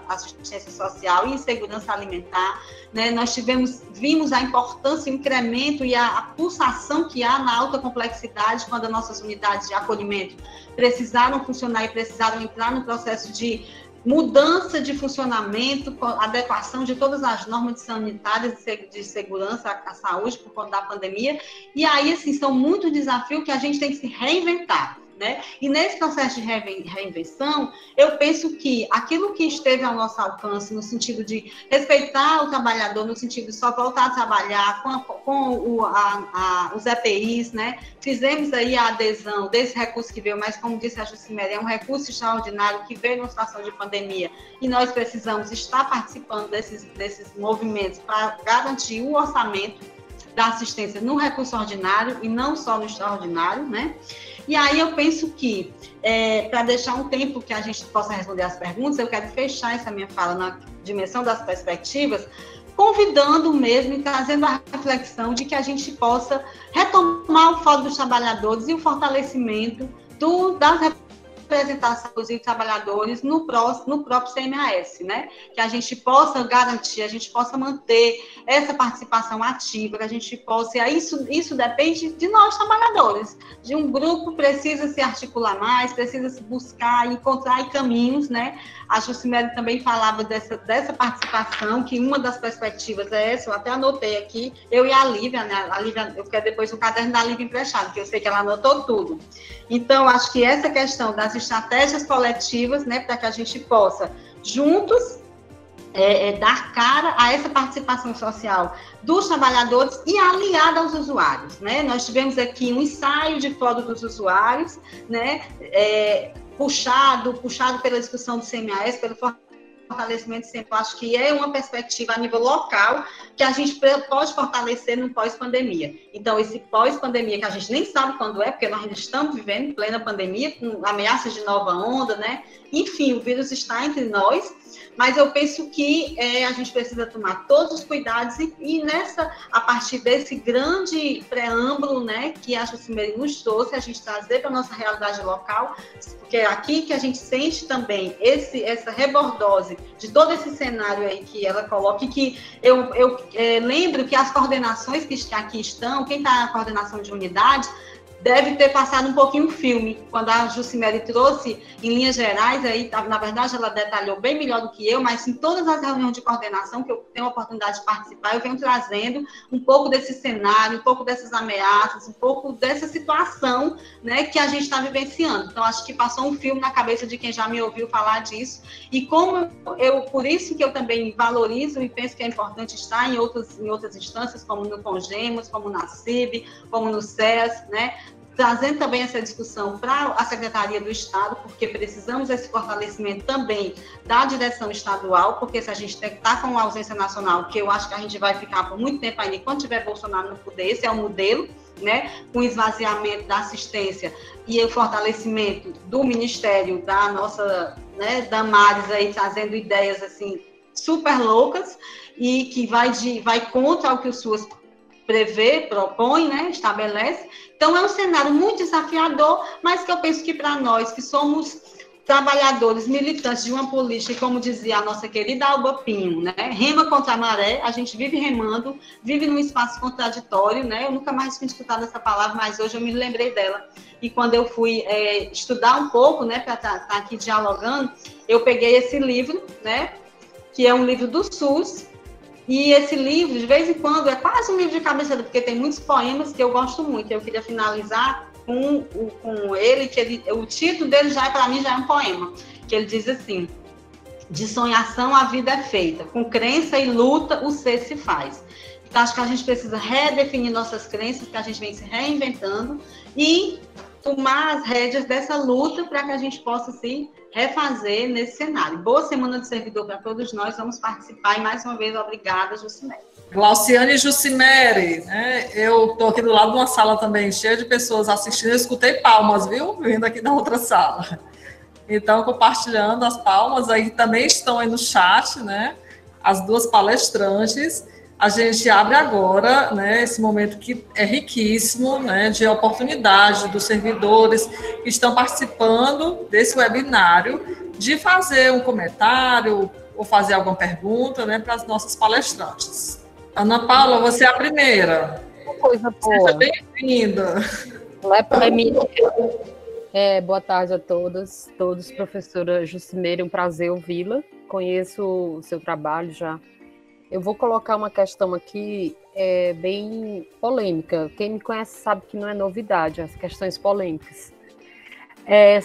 a assistência social e segurança alimentar, né? Nós vimos a importância, o incremento e a pulsação que há na alta complexidade quando as nossas unidades de acolhimento precisaram funcionar e precisaram entrar no processo de mudança de funcionamento, adequação de todas as normas sanitárias de segurança à saúde por conta da pandemia. E aí, assim, são muitos desafios que a gente tem que se reinventar. Né? E nesse processo de reinvenção, eu penso que aquilo que esteve ao nosso alcance, no sentido de respeitar o trabalhador, no sentido de só voltar a trabalhar com os EPIs, né? Fizemos aí a adesão desse recurso que veio, mas como disse a Jucimere, é um recurso extraordinário que veio numa situação de pandemia e nós precisamos estar participando desses movimentos para garantir o orçamento da assistência no recurso ordinário e não só no extraordinário, né? E aí eu penso que, para deixar um tempo que a gente possa responder as perguntas, eu quero fechar essa minha fala na dimensão das perspectivas, convidando mesmo e trazendo a reflexão de que a gente possa retomar o Fórum dos Trabalhadores e o fortalecimento das representações de trabalhadores no próprio CMAS, né? Que a gente possa garantir, a gente possa manter essa participação ativa, que a gente possa... Isso depende de nós, trabalhadores. De um grupo precisa se articular mais, precisa se buscar, encontrar caminhos, né? A Jucimere também falava dessa participação, que uma das perspectivas é essa, eu até anotei aqui, eu e a Lívia, né? A Lívia, eu quero depois o caderno da Lívia emprestado, porque eu sei que ela anotou tudo. Então, acho que essa questão das estratégias coletivas, né, para que a gente possa, juntos, dar cara a essa participação social dos trabalhadores e aliada aos usuários, né? Nós tivemos aqui um ensaio de fórum dos usuários, né, puxado pela discussão do CMAS, pelo fortalecimento sempre, eu acho que é uma perspectiva a nível local que a gente pode fortalecer no pós-pandemia. Então, esse pós-pandemia, que a gente nem sabe quando é, porque nós ainda estamos vivendo em plena pandemia, com ameaças de nova onda, né? Enfim, o vírus está entre nós, mas eu penso que a gente precisa tomar todos os cuidados e a partir desse grande preâmbulo, né, que a Jucimere nos trouxe, a gente trazer para a nossa realidade local, porque é aqui que a gente sente também essa rebordose de todo esse cenário aí que ela coloca, e que eu lembro que as coordenações que aqui estão, quem está na coordenação de unidades, deve ter passado um pouquinho o filme, quando a Jucimere trouxe, em linhas gerais, aí, na verdade ela detalhou bem melhor do que eu, mas em todas as reuniões de coordenação que eu tenho a oportunidade de participar, eu venho trazendo um pouco desse cenário, um pouco dessas ameaças, um pouco dessa situação, né, que a gente está vivenciando. Então, acho que passou um filme na cabeça de quem já me ouviu falar disso, e como por isso que eu também valorizo e penso que é importante estar em outras instâncias, como no Congemos, como na CIB, como no SES, né, trazendo também essa discussão para a Secretaria do Estado, porque precisamos desse fortalecimento também da direção estadual, porque se a gente está com uma ausência nacional, que eu acho que a gente vai ficar por muito tempo ainda, enquanto tiver Bolsonaro no poder, esse é o modelo, né, com o esvaziamento da assistência e o fortalecimento do Ministério, da nossa, né, Damares aí, trazendo ideias assim, super loucas, e que vai contra o que o SUAS prevê, propõe, né, estabelece. Então, é um cenário muito desafiador, mas que eu penso que para nós, que somos trabalhadores, militantes de uma política, como dizia a nossa querida Alba Pinho, né, rema contra a maré, a gente vive remando, vive num espaço contraditório, né, eu nunca mais tinha escutado essa palavra, mas hoje eu me lembrei dela. E quando eu fui estudar um pouco, né, para estar aqui dialogando, eu peguei esse livro, né, que é um livro do SUS. E esse livro, de vez em quando, é quase um livro de cabeceira, porque tem muitos poemas que eu gosto muito. Eu queria finalizar com ele, o título dele para mim, já é um poema, que ele diz assim: de sonhação a vida é feita, com crença e luta o ser se faz. Então, acho que a gente precisa redefinir nossas crenças, que a gente vem se reinventando, e tomar as rédeas dessa luta para que a gente possa se refazer nesse cenário. Boa Semana do Servidor para todos nós, vamos participar, e mais uma vez, obrigada, Jucimere. Glauciane e Jucimere, né? Eu estou aqui do lado de uma sala também cheia de pessoas assistindo, eu escutei palmas, viu? Vindo aqui da outra sala. Então, compartilhando as palmas, aí também estão aí no chat, né? As duas palestrantes. A gente abre agora, né, esse momento que é riquíssimo, né, de oportunidade dos servidores que estão participando desse webinário, de fazer um comentário ou fazer alguma pergunta, né, para as nossas palestrantes. Ana Paula, você é a primeira. Uma coisa boa. Seja bem-vinda. Não é para mim. Boa tarde a todos, professora Jucimere, um prazer ouvi-la. Conheço o seu trabalho já. Eu vou colocar uma questão aqui bem polêmica. Quem me conhece sabe que não é novidade, as questões polêmicas.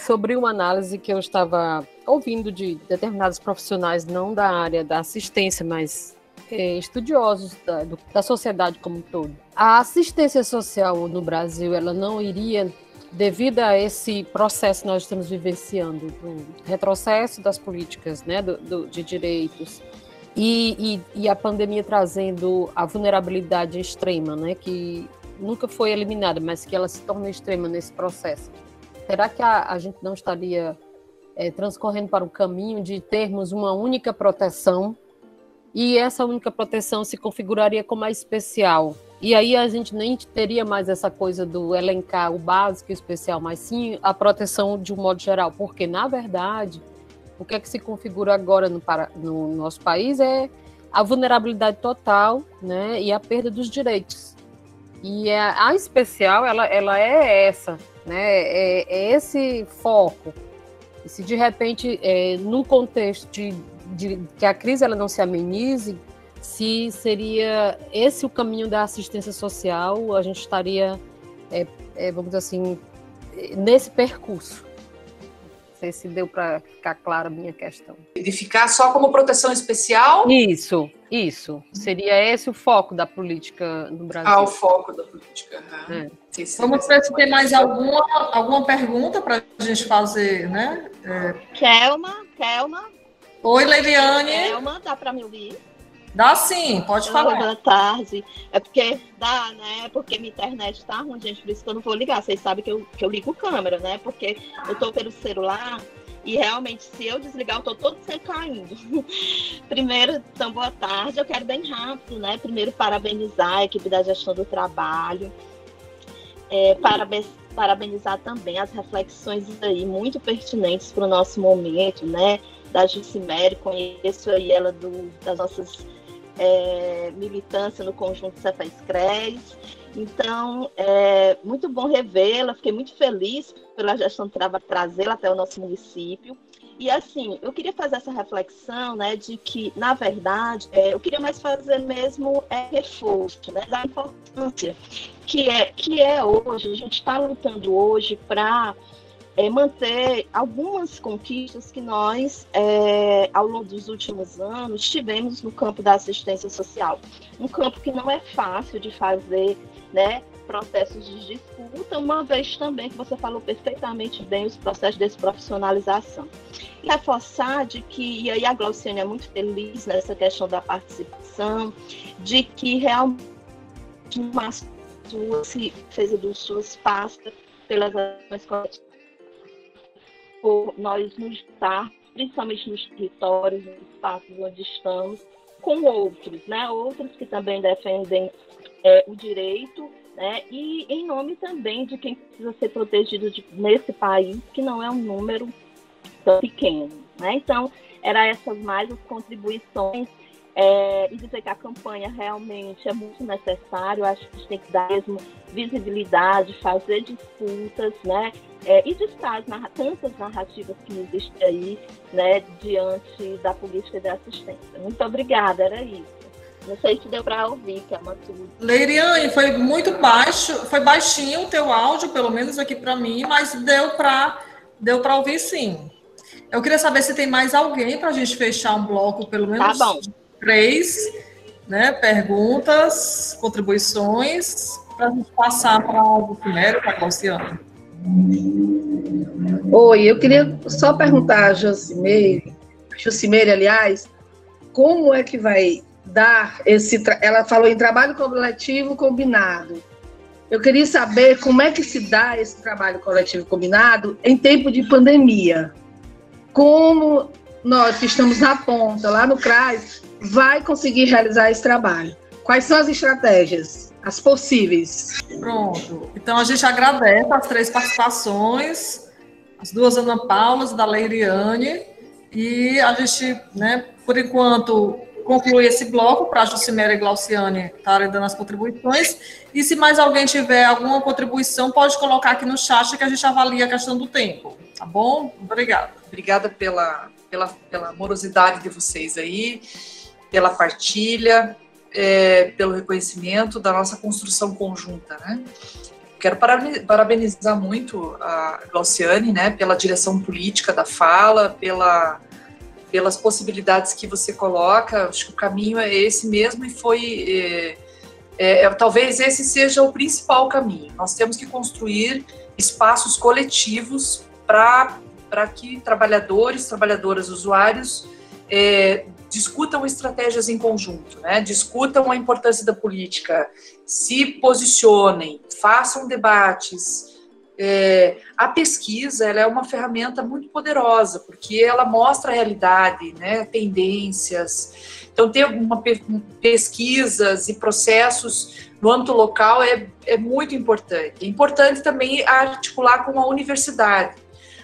Sobre uma análise que eu estava ouvindo de determinados profissionais, não da área da assistência, mas estudiosos da sociedade como um todo. A assistência social no Brasil, ela não iria, devido a esse processo que nós estamos vivenciando, do retrocesso das políticas, né, de direitos, e a pandemia trazendo a vulnerabilidade extrema, né, que nunca foi eliminada, mas que ela se tornou extrema nesse processo. Será que a gente não estaria transcorrendo para um caminho de termos uma única proteção, e essa única proteção se configuraria como a especial? E aí a gente nem teria mais essa coisa do elencar o básico e o especial, mas sim a proteção de um modo geral, porque, na verdade, o que é que se configura agora no nosso país é a vulnerabilidade total, né, e a perda dos direitos. E a especial, ela é essa, né, é esse foco. E se, de repente, num contexto de que a crise ela não se amenize, se seria esse o caminho da assistência social, a gente estaria, vamos dizer assim, nesse percurso. Não sei se deu para ficar clara a minha questão. De ficar só como proteção especial? Isso. Seria esse o foco da política no Brasil. O foco da política. Vamos ver se tem mais alguma pergunta para a gente fazer, né? Kelma. Oi, Leiliane. Elma, dá para me ouvir? Dá sim, pode falar. Boa tarde. É porque dá, né? Porque minha internet tá ruim, gente, por isso que eu não vou ligar. Vocês sabem que eu ligo câmera, né? Porque eu tô pelo celular e realmente, se eu desligar, eu tô todo sempre caindo. Primeiro, então, boa tarde. Eu quero bem rápido, né? Primeiro, parabenizar a equipe da gestão do trabalho. Parabenizar também as reflexões aí muito pertinentes para o nosso momento, né? Da Jucimere, conheço aí ela das nossas militância no conjunto Cefaz-CRES. Então, muito bom revê-la, fiquei muito feliz pela gestão do trabalho trazê-la até o nosso município. E assim, eu queria fazer essa reflexão, né, de que, na verdade, eu queria mais fazer mesmo reforço, né, da importância que é hoje, a gente está lutando hoje para manter algumas conquistas que nós, ao longo dos últimos anos, tivemos no campo da assistência social. Um campo que não é fácil de fazer, né, processos de disputa, uma vez também que você falou perfeitamente bem os processos de desprofissionalização. E reforçar de que, e aí a Glauciane é muito feliz nessa questão da participação, de que realmente se fez do SUS passa pelas ações coletivas, por nós nos estar, principalmente nos territórios, nos espaços onde estamos, com outros, né? Outros que também defendem o direito, né? E em nome também de quem precisa ser protegido nesse país, que não é um número tão pequeno, né? Então, eram essas mais as contribuições, e dizer que a campanha realmente é muito necessário. Acho que a gente tem que dar mesmo visibilidade, fazer disputas, né? E distar tantas narrativas que existem aí, né, diante da política de assistência. Muito obrigada, era isso. Não sei se deu para ouvir, que é uma tudo. Leiriane, foi muito baixo, foi baixinho o teu áudio, pelo menos aqui para mim, mas deu para ouvir sim. Eu queria saber se tem mais alguém para a gente fechar um bloco, pelo menos 3, né, perguntas, contribuições, para a gente passar para o primeiro, para a Glauciane. Oi, eu queria só perguntar a Jucimere, aliás, como é que vai dar ela falou em trabalho coletivo combinado. Eu queria saber como é que se dá esse trabalho coletivo combinado em tempo de pandemia. Como nós que estamos na ponta, lá no CRAS, vai conseguir realizar esse trabalho? Quais são as estratégias, as possíveis? Pronto. Então, a gente agradece as 3 participações, as 2 Ana Paulas, da Leiriane, e a gente, né, por enquanto, conclui esse bloco para a Jucimere e Glauciane estarem dando as contribuições. E se mais alguém tiver alguma contribuição, pode colocar aqui no chat que a gente avalia a questão do tempo. Tá bom? Obrigada. Obrigada pela amorosidade de vocês aí, pela partilha, pelo reconhecimento da nossa construção conjunta, né? Quero parabenizar muito a Glauciane, né, pela direção política da fala, pelas possibilidades que você coloca. Acho que o caminho é esse mesmo e foi... talvez esse seja o principal caminho. Nós temos que construir espaços coletivos para que trabalhadores, trabalhadoras, usuários discutam estratégias em conjunto, né? Discutam a importância da política, se posicionem, façam debates. A pesquisa, ela é uma ferramenta muito poderosa, porque ela mostra a realidade, né? Tendências. Então, ter pesquisas e processos no âmbito local é muito importante. É importante também articular com a universidade.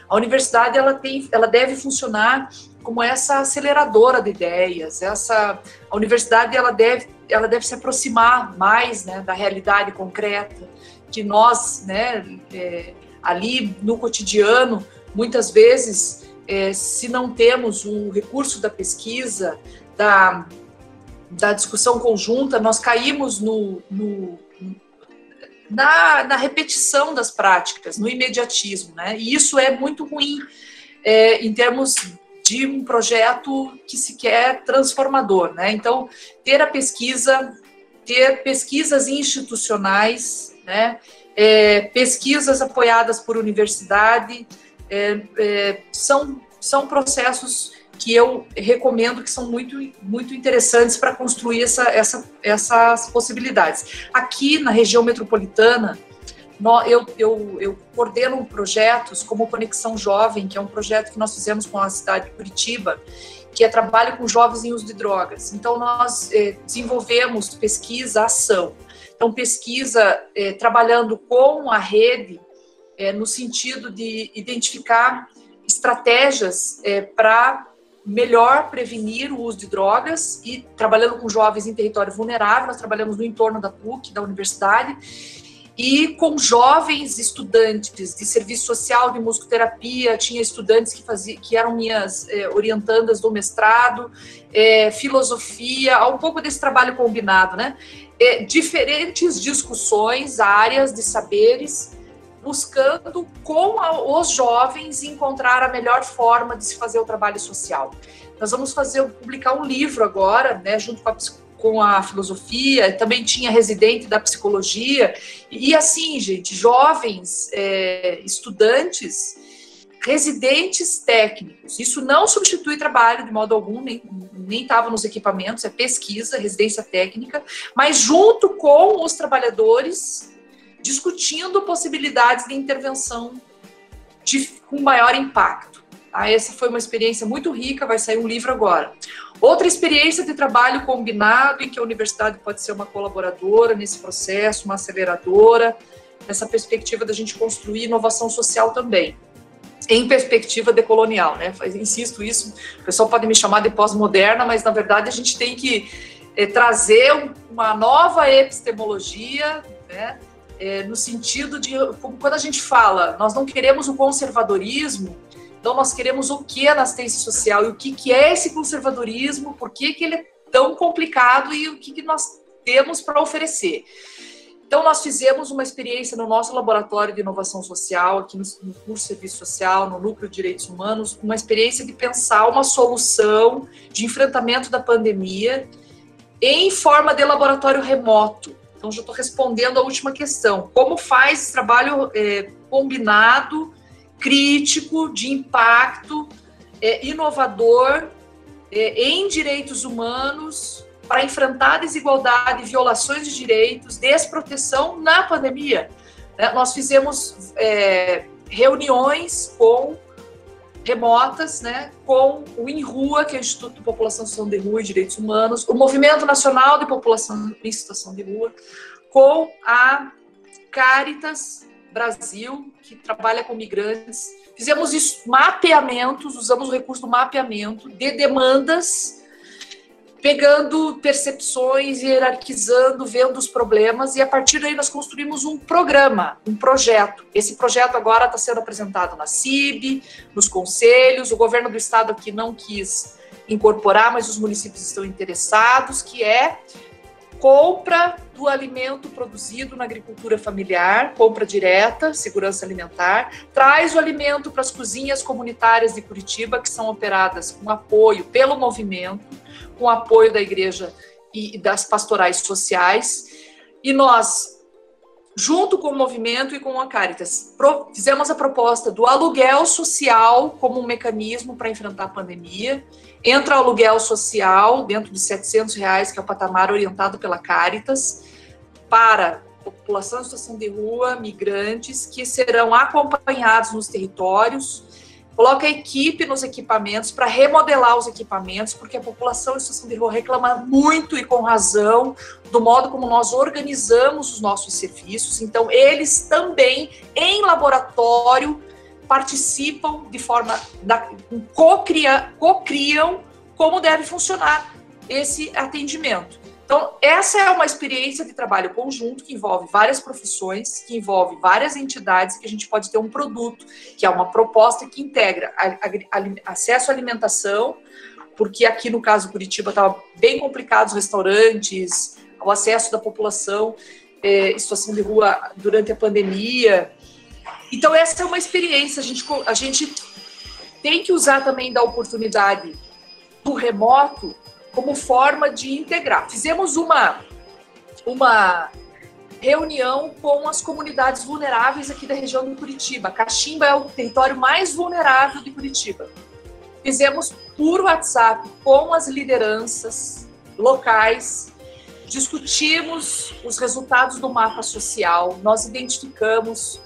A universidade ela deve funcionar como essa aceleradora de ideias. A universidade ela deve se aproximar mais, né, da realidade concreta, que nós, né, ali no cotidiano, muitas vezes, se não temos o recurso da pesquisa, da discussão conjunta, nós caímos na repetição das práticas, no imediatismo, né? E isso é muito ruim em termos de um projeto que se quer transformador, né? Então, ter pesquisas institucionais, né? Pesquisas apoiadas por universidade, são processos que eu recomendo, que são muito, muito interessantes para construir essas possibilidades. Aqui na região metropolitana, eu coordeno projetos como o Conexão Jovem, que é um projeto que nós fizemos com a cidade de Curitiba, que é trabalho com jovens em uso de drogas. Então, nós desenvolvemos pesquisa, ação. Então, pesquisa trabalhando com a rede, no sentido de identificar estratégias para melhor prevenir o uso de drogas e trabalhando com jovens em território vulnerável. Nós trabalhamos no entorno da PUC, da universidade, e com jovens estudantes de serviço social, de musicoterapia. Tinha estudantes que eram minhas orientandas do mestrado, filosofia, um pouco desse trabalho combinado, né? Diferentes discussões, áreas de saberes, buscando com os jovens encontrar a melhor forma de se fazer o trabalho social. Nós vamos publicar um livro agora, né, junto com a filosofia, também tinha residente da psicologia, e assim, gente, jovens, estudantes, residentes técnicos. Isso não substitui trabalho de modo algum, nem estava nos equipamentos, é pesquisa, residência técnica, mas junto com os trabalhadores, discutindo possibilidades de intervenção com maior impacto. Essa foi uma experiência muito rica, vai sair um livro agora. Outra experiência de trabalho combinado, em que a universidade pode ser uma colaboradora nesse processo, uma aceleradora, nessa perspectiva da gente construir inovação social também, em perspectiva decolonial, né? Insisto isso, o pessoal pode me chamar de pós-moderna, mas na verdade a gente tem que trazer uma nova epistemologia, né? No sentido de, como quando a gente fala, nós não queremos o conservadorismo, então nós queremos o que na assistência social, e o que é esse conservadorismo, por que ele é tão complicado e o que nós temos para oferecer. Então nós fizemos uma experiência no nosso laboratório de inovação social, aqui no curso de serviço social, no núcleo de direitos humanos, uma experiência de pensar uma solução de enfrentamento da pandemia em forma de laboratório remoto. Então, já estou respondendo a última questão. Como faz esse trabalho combinado, crítico, de impacto, inovador, em direitos humanos, para enfrentar desigualdade, violações de direitos, desproteção na pandemia? Nós fizemos reuniões remotas, né, com o INRUA, que é o Instituto de População em Situação de Rua e Direitos Humanos, o Movimento Nacional de População em Situação de Rua, com a Caritas Brasil, que trabalha com migrantes. Fizemos mapeamentos, usamos o recurso do mapeamento de demandas, pegando percepções, hierarquizando, vendo os problemas, e a partir daí nós construímos um programa, um projeto. Esse projeto agora está sendo apresentado na CIB, nos conselhos. O governo do estado aqui não quis incorporar, mas os municípios estão interessados, que é compra do alimento produzido na agricultura familiar, compra direta, segurança alimentar, traz o alimento para as cozinhas comunitárias de Curitiba, que são operadas com apoio pelo movimento, com apoio da igreja e das pastorais sociais, e nós, junto com o movimento e com a Caritas, fizemos a proposta do aluguel social como um mecanismo para enfrentar a pandemia. Entra o aluguel social dentro de R$700, que é o patamar orientado pela Caritas, para a população em situação de rua, migrantes, que serão acompanhados nos territórios. Coloca a equipe nos equipamentos para remodelar os equipamentos, porque a população em situação de rua reclama muito, e com razão, do modo como nós organizamos os nossos serviços. Então, eles também, em laboratório, participam de forma, co-criam como deve funcionar esse atendimento. Então, essa é uma experiência de trabalho conjunto que envolve várias profissões, que envolve várias entidades, que a gente pode ter um produto, que é uma proposta que integra acesso à alimentação, porque aqui no caso Curitiba estava bem complicado os restaurantes, o acesso da população em situação de rua durante a pandemia. Então, essa é uma experiência, a gente tem que usar também da oportunidade do remoto como forma de integrar. Fizemos uma reunião com as comunidades vulneráveis aqui da região de Curitiba. Caximba é o território mais vulnerável de Curitiba. Fizemos por WhatsApp com as lideranças locais, discutimos os resultados do mapa social, nós identificamos,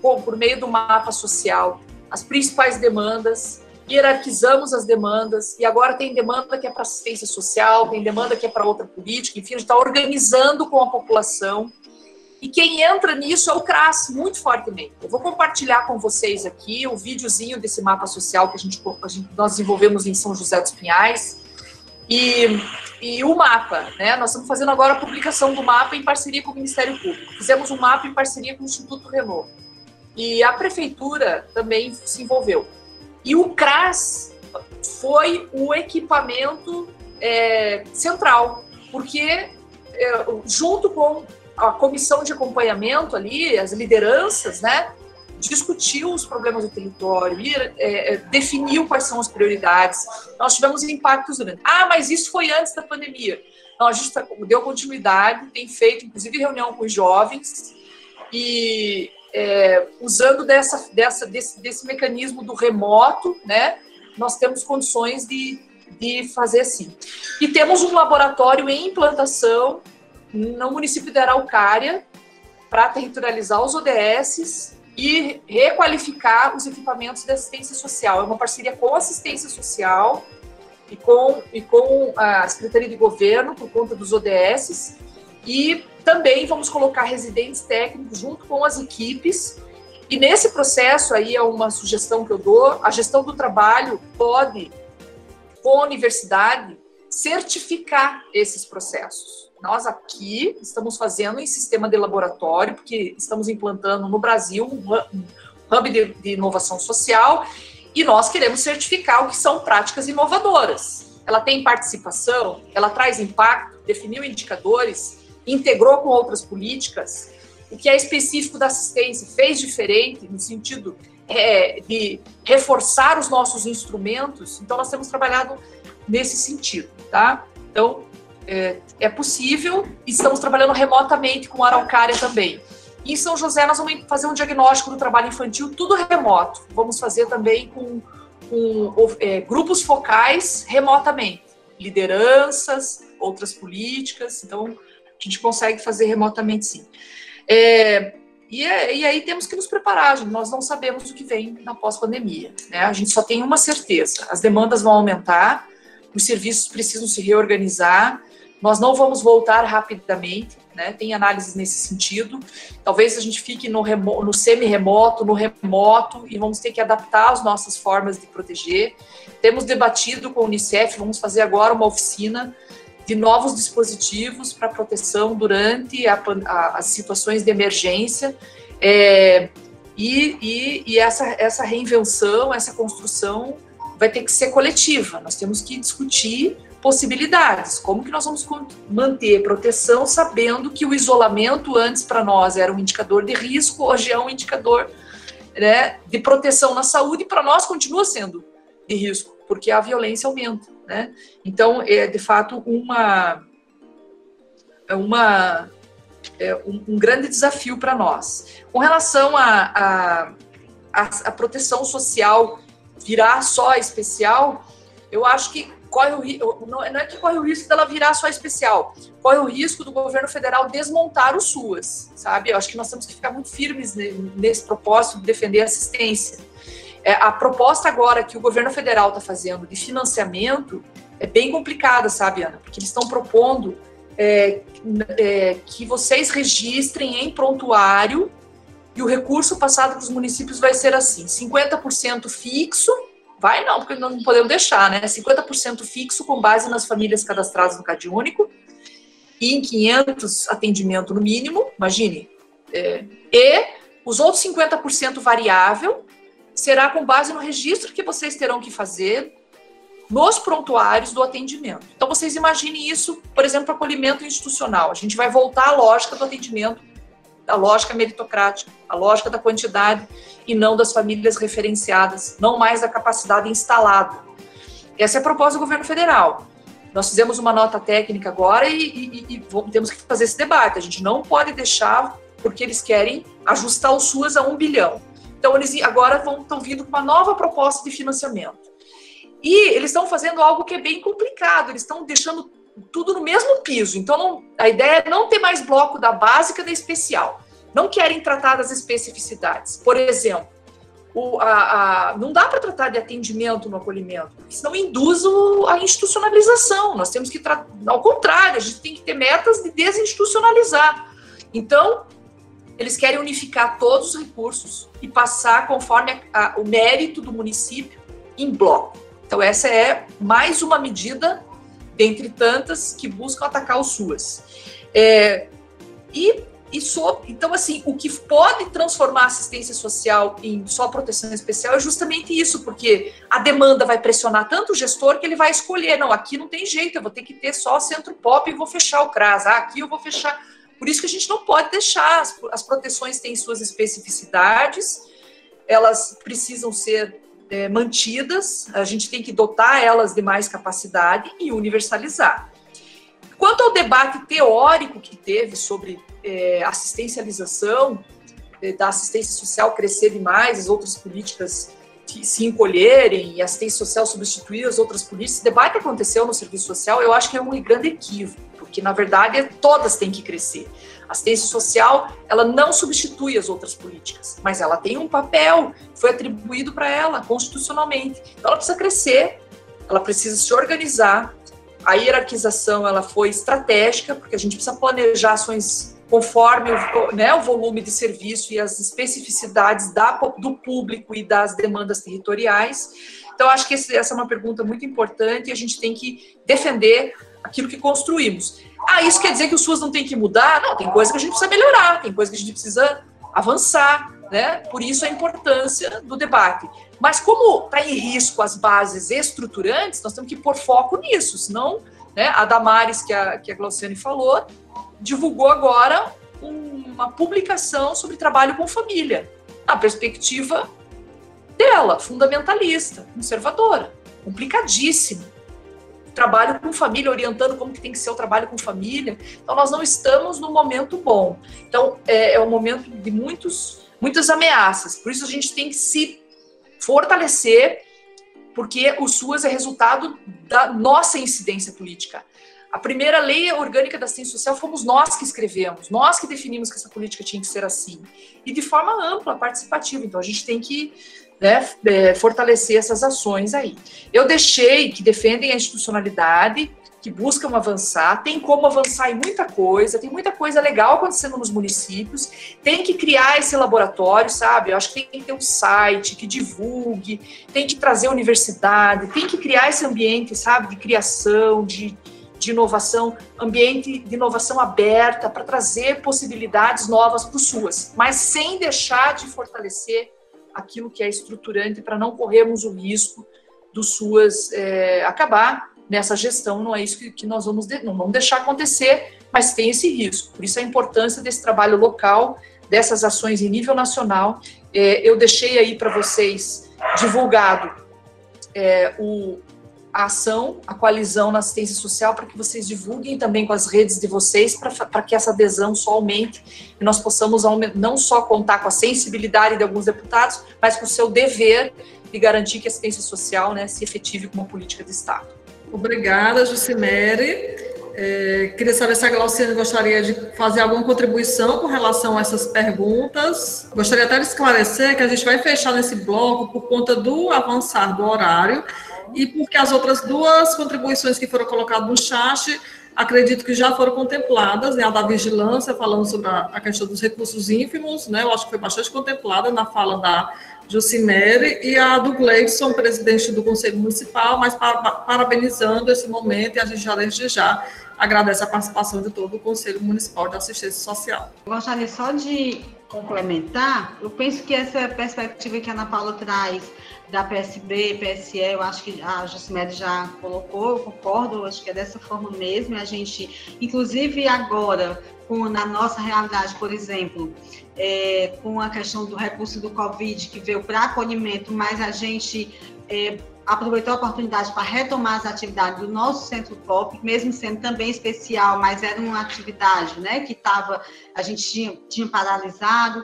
por meio do mapa social, as principais demandas, hierarquizamos as demandas, e agora tem demanda que é para assistência social, tem demanda que é para outra política, enfim, a gente está organizando com a população, e quem entra nisso é o CRAS, muito fortemente. Eu vou compartilhar com vocês aqui o videozinho desse mapa social que nós desenvolvemos em São José dos Pinhais, e o mapa, né? Nós estamos fazendo agora a publicação do mapa em parceria com o Ministério Público. Fizemos um mapa em parceria com o Instituto Renault. E a Prefeitura também se envolveu. E o CRAS foi o equipamento central, porque junto com a comissão de acompanhamento ali, as lideranças, né, discutiu os problemas do território, definiu quais são as prioridades. Nós tivemos impactos grandes. Mas isso foi antes da pandemia. Então, a gente deu continuidade, tem feito, inclusive, reunião com os jovens, e usando desse mecanismo do remoto, né, nós temos condições de fazer assim. E temos um laboratório em implantação no município de Araucária para territorializar os ODSs e requalificar os equipamentos de assistência social. É uma parceria com a assistência social e com a Secretaria de Governo, por conta dos ODSs, e também vamos colocar residentes técnicos junto com as equipes, e nesse processo aí é uma sugestão que eu dou, a gestão do trabalho pode, com a universidade, certificar esses processos. Nós aqui estamos fazendo em sistema de laboratório, porque estamos implantando no Brasil um hub de inovação social, e nós queremos certificar o que são práticas inovadoras. Ela tem participação, ela traz impacto, definiu indicadores, integrou com outras políticas, o que é específico da assistência, fez diferente no sentido de reforçar os nossos instrumentos. Então, nós temos trabalhado nesse sentido, tá? Então, é possível, e estamos trabalhando remotamente com a Araucária também. E em São José, nós vamos fazer um diagnóstico do trabalho infantil, tudo remoto. Vamos fazer também com grupos focais remotamente, lideranças, outras políticas, então a gente consegue fazer remotamente sim. E aí temos que nos preparar, gente. Nós não sabemos o que vem na pós-pandemia, né? A gente só tem uma certeza, as demandas vão aumentar, os serviços precisam se reorganizar, nós não vamos voltar rapidamente, né? Tem análises nesse sentido, talvez a gente fique no semi-remoto, no remoto, e vamos ter que adaptar as nossas formas de proteger. Temos debatido com a Unicef, vamos fazer agora uma oficina de novos dispositivos para proteção durante as situações de emergência, e essa reinvenção, essa construção vai ter que ser coletiva. Nós temos que discutir possibilidades, como que nós vamos manter proteção, sabendo que o isolamento antes para nós era um indicador de risco, hoje é um indicador, né, de proteção na saúde, e para nós continua sendo de risco, porque a violência aumenta, né? Então, de fato um grande desafio para nós. Com relação à proteção social virar só especial, eu acho que não é que corre o risco dela virar só especial, corre o risco do governo federal desmontar os SUAS, sabe? Eu acho que nós temos que ficar muito firmes nesse propósito de defender a assistência. A proposta agora que o governo federal está fazendo de financiamento é bem complicada, sabe, Ana? Porque eles estão propondo que vocês registrem em prontuário, e o recurso passado para os municípios vai ser assim, 50% fixo, vai não, porque não podemos deixar, né? 50% fixo com base nas famílias cadastradas no CadÚnico, e em 500 atendimento no mínimo, imagine, e os outros 50% variável será com base no registro que vocês terão que fazer nos prontuários do atendimento. Então, vocês imaginem isso, por exemplo, acolhimento institucional. A gente vai voltar à lógica do atendimento, a lógica meritocrática, a lógica da quantidade e não das famílias referenciadas, não mais da capacidade instalada. Essa é a proposta do governo federal. Nós fizemos uma nota técnica agora e temos que fazer esse debate. A gente não pode deixar, porque eles querem ajustar o SUAS a 1 bilhão. Então, eles agora estão vindo com uma nova proposta de financiamento. E eles estão fazendo algo que é bem complicado, eles estão deixando tudo no mesmo piso. Então, a ideia é não ter mais bloco da básica da especial. Não querem tratar das especificidades. Por exemplo, não dá para tratar de atendimento no acolhimento, porque senão induz a institucionalização. Nós temos que ao contrário, a gente tem que ter metas de desinstitucionalizar. Então, eles querem unificar todos os recursos e passar conforme o mérito do município em bloco. Então, essa é mais uma medida, dentre tantas, que buscam atacar o SUAS. Então, assim, o que pode transformar a assistência social em só proteção especial é justamente isso, porque a demanda vai pressionar tanto o gestor que ele vai escolher, não, aqui não tem jeito, eu vou ter que ter só centro pop e vou fechar o CRAS, aqui eu vou fechar. Por isso que a gente não pode deixar, as proteções têm suas especificidades, elas precisam ser mantidas, a gente tem que dotar elas de mais capacidade e universalizar. Quanto ao debate teórico que teve sobre assistencialização, da assistência social crescer demais, as outras políticas se encolherem e a assistência social substituir as outras políticas, esse debate aconteceu no serviço social, eu acho que é um grande equívoco, porque, na verdade, todas têm que crescer. A assistência social, ela não substitui as outras políticas, mas ela tem um papel que foi atribuído para ela constitucionalmente. Então, ela precisa crescer, ela precisa se organizar. A hierarquização ela foi estratégica, porque a gente precisa planejar ações conforme o volume de serviço e as especificidades do público e das demandas territoriais. Então, acho que essa é uma pergunta muito importante e a gente tem que defender aquilo que construímos. Isso quer dizer que o SUAS não tem que mudar? Não, tem coisa que a gente precisa melhorar, tem coisa que a gente precisa avançar, né? Por isso a importância do debate. Mas como está em risco as bases estruturantes, nós temos que pôr foco nisso, senão, né, a Damares, que a Glauciane falou, divulgou agora uma publicação sobre trabalho com família, na perspectiva dela, fundamentalista, conservadora, complicadíssima. Trabalho com família, orientando como que tem que ser o trabalho com família. Então, nós não estamos num momento bom. Então, é um momento de muitas ameaças. Por isso, a gente tem que se fortalecer, porque o SUAS é resultado da nossa incidência política. A primeira lei orgânica da assistência social fomos nós que escrevemos, nós que definimos que essa política tinha que ser assim. E de forma ampla, participativa. Então, a gente tem que fortalecer essas ações aí. Eu deixei que defendem a institucionalidade, que buscam avançar, tem como avançar em muita coisa, tem muita coisa legal acontecendo nos municípios, tem que criar esse laboratório, sabe? Eu acho que tem que ter um site que divulgue, tem que trazer a universidade, tem que criar esse ambiente, sabe, de criação, de inovação, ambiente de inovação aberta para trazer possibilidades novas para o SUAS, mas sem deixar de fortalecer aquilo que é estruturante para não corrermos o risco do SUAS acabar nessa gestão. Não é isso que nós não vamos deixar acontecer, mas tem esse risco. Por isso a importância desse trabalho local, dessas ações em nível nacional. Eu deixei aí para vocês divulgado a ação, a coalizão na assistência social, para que vocês divulguem também com as redes de vocês, para que essa adesão só aumente e nós possamos não só contar com a sensibilidade de alguns deputados, mas com o seu dever de garantir que a assistência social, né, se efetive como política de Estado. Obrigada, Jucimere. Queria saber se a Glauciane gostaria de fazer alguma contribuição com relação a essas perguntas. Gostaria até de esclarecer que a gente vai fechar nesse bloco por conta do avançar do horário e porque as outras duas contribuições que foram colocadas no chat, acredito que já foram contempladas, né? A da vigilância, falando sobre a questão dos recursos ínfimos, né? Eu acho que foi bastante contemplada na fala da Jucimere, e a do Gleidson, presidente do Conselho Municipal, mas parabenizando esse momento, e a gente já desde já agradece a participação de todo o Conselho Municipal de Assistência Social. Eu gostaria só de complementar, eu penso que essa perspectiva que a Ana Paula traz da PSB, PSE, eu acho que a Jucimere já colocou, eu concordo, eu acho que é dessa forma mesmo, a gente, inclusive agora, na nossa realidade, por exemplo, com a questão do recurso do Covid, que veio para acolhimento, mas a gente aproveitou a oportunidade para retomar as atividades do nosso centro pop, mesmo sendo também especial, mas era uma atividade, né, que a gente tinha paralisado,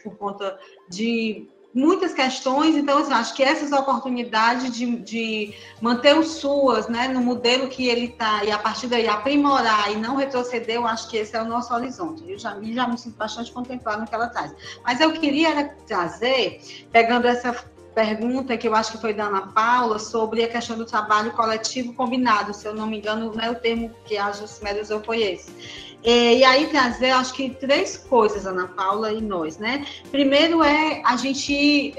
por conta muitas questões, então eu acho que essas oportunidades de manter os SUAS, né, no modelo que ele está, e a partir daí aprimorar e não retroceder, eu acho que esse é o nosso horizonte. Eu já me sinto bastante contemplada no que ela traz. Mas eu queria trazer, pegando essa pergunta que eu acho que foi da Ana Paula, sobre a questão do trabalho coletivo combinado, se eu não me engano, né, o termo que a Jusciméria usou foi esse. E aí trazer, acho que 3 coisas, Ana Paula e nós, né? Primeiro é a gente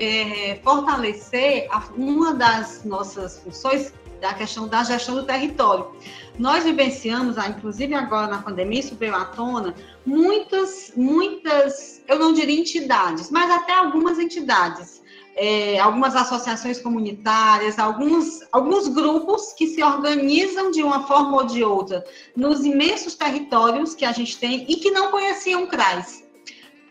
fortalecer uma das nossas funções, da questão da gestão do território. Nós vivenciamos, inclusive agora na pandemia, isso veio à tona, muitas, eu não diria entidades, mas até algumas entidades, algumas associações comunitárias, alguns grupos que se organizam de uma forma ou de outra nos imensos territórios que a gente tem e que não conheciam o CRAS.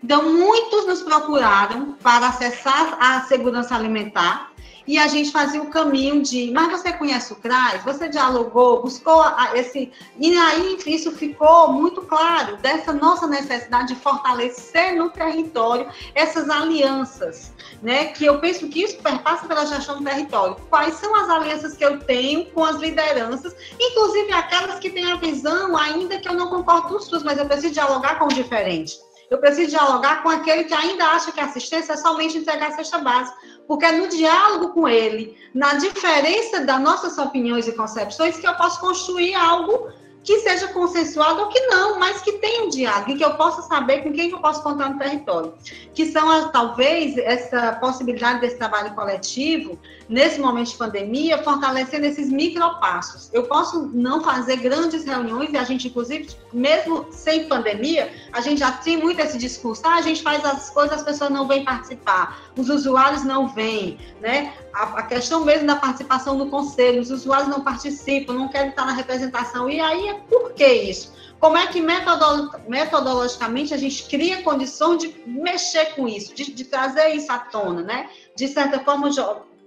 Então, muitos nos procuraram para acessar a segurança alimentar e a gente fazia o caminho de, mas você conhece o CRAS? Você dialogou, buscou esse... E aí isso ficou muito claro, dessa nossa necessidade de fortalecer no território essas alianças, né? Que eu penso que isso perpassa pela gestão do território. Quais são as alianças que eu tenho com as lideranças, inclusive aquelas que têm a visão, ainda que eu não concordo com os SUS, mas eu preciso dialogar com o diferente. Eu preciso dialogar com aquele que ainda acha que a assistência é somente entregar a cesta básica, porque é no diálogo com ele, na diferença das nossas opiniões e concepções, que eu posso construir algo que seja consensuado ou que não, mas que tenha um diálogo e que eu possa saber com quem eu posso contar no território. Que são, talvez, essa possibilidade desse trabalho coletivo, nesse momento de pandemia, fortalecendo esses micropassos. Eu posso não fazer grandes reuniões, e a gente, inclusive, mesmo sem pandemia, a gente já tem muito esse discurso, a gente faz as coisas, as pessoas não vêm participar, os usuários não vêm, né? A questão mesmo da participação no conselho, os usuários não participam, não querem estar na representação, e aí por que isso? Como é que metodologicamente a gente cria condições de mexer com isso, de trazer isso à tona, né? De certa forma,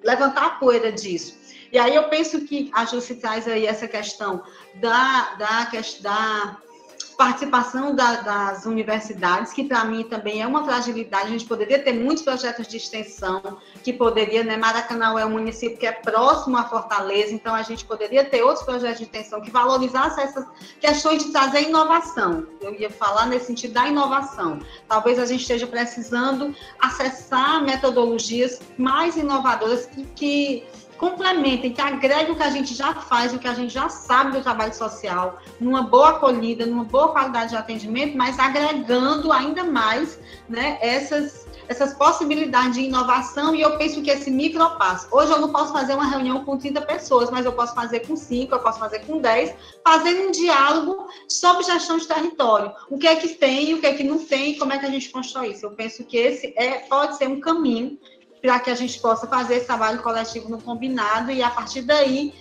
levantar a poeira disso. E aí eu penso que a Jussi traz aí essa questão da participação das universidades, que para mim também é uma fragilidade. A gente poderia ter muitos projetos de extensão, que poderia, né? Maracanã é um município que é próximo a Fortaleza, então a gente poderia ter outros projetos de extensão que valorizassem essas questões de trazer inovação. Eu ia falar nesse sentido da inovação. Talvez a gente esteja precisando acessar metodologias mais inovadoras que complementem, que agreguem o que a gente já faz, o que a gente já sabe do trabalho social, numa boa acolhida, numa boa qualidade de atendimento, mas agregando ainda mais, né, essas possibilidades de inovação. E eu penso que esse micropasso, hoje eu não posso fazer uma reunião com 30 pessoas, mas eu posso fazer com 5, eu posso fazer com 10, fazendo um diálogo sobre gestão de território. O que é que tem, o que é que não tem, como é que a gente constrói isso. Eu penso que esse pode ser um caminho para que a gente possa fazer esse trabalho coletivo no combinado e, a partir daí,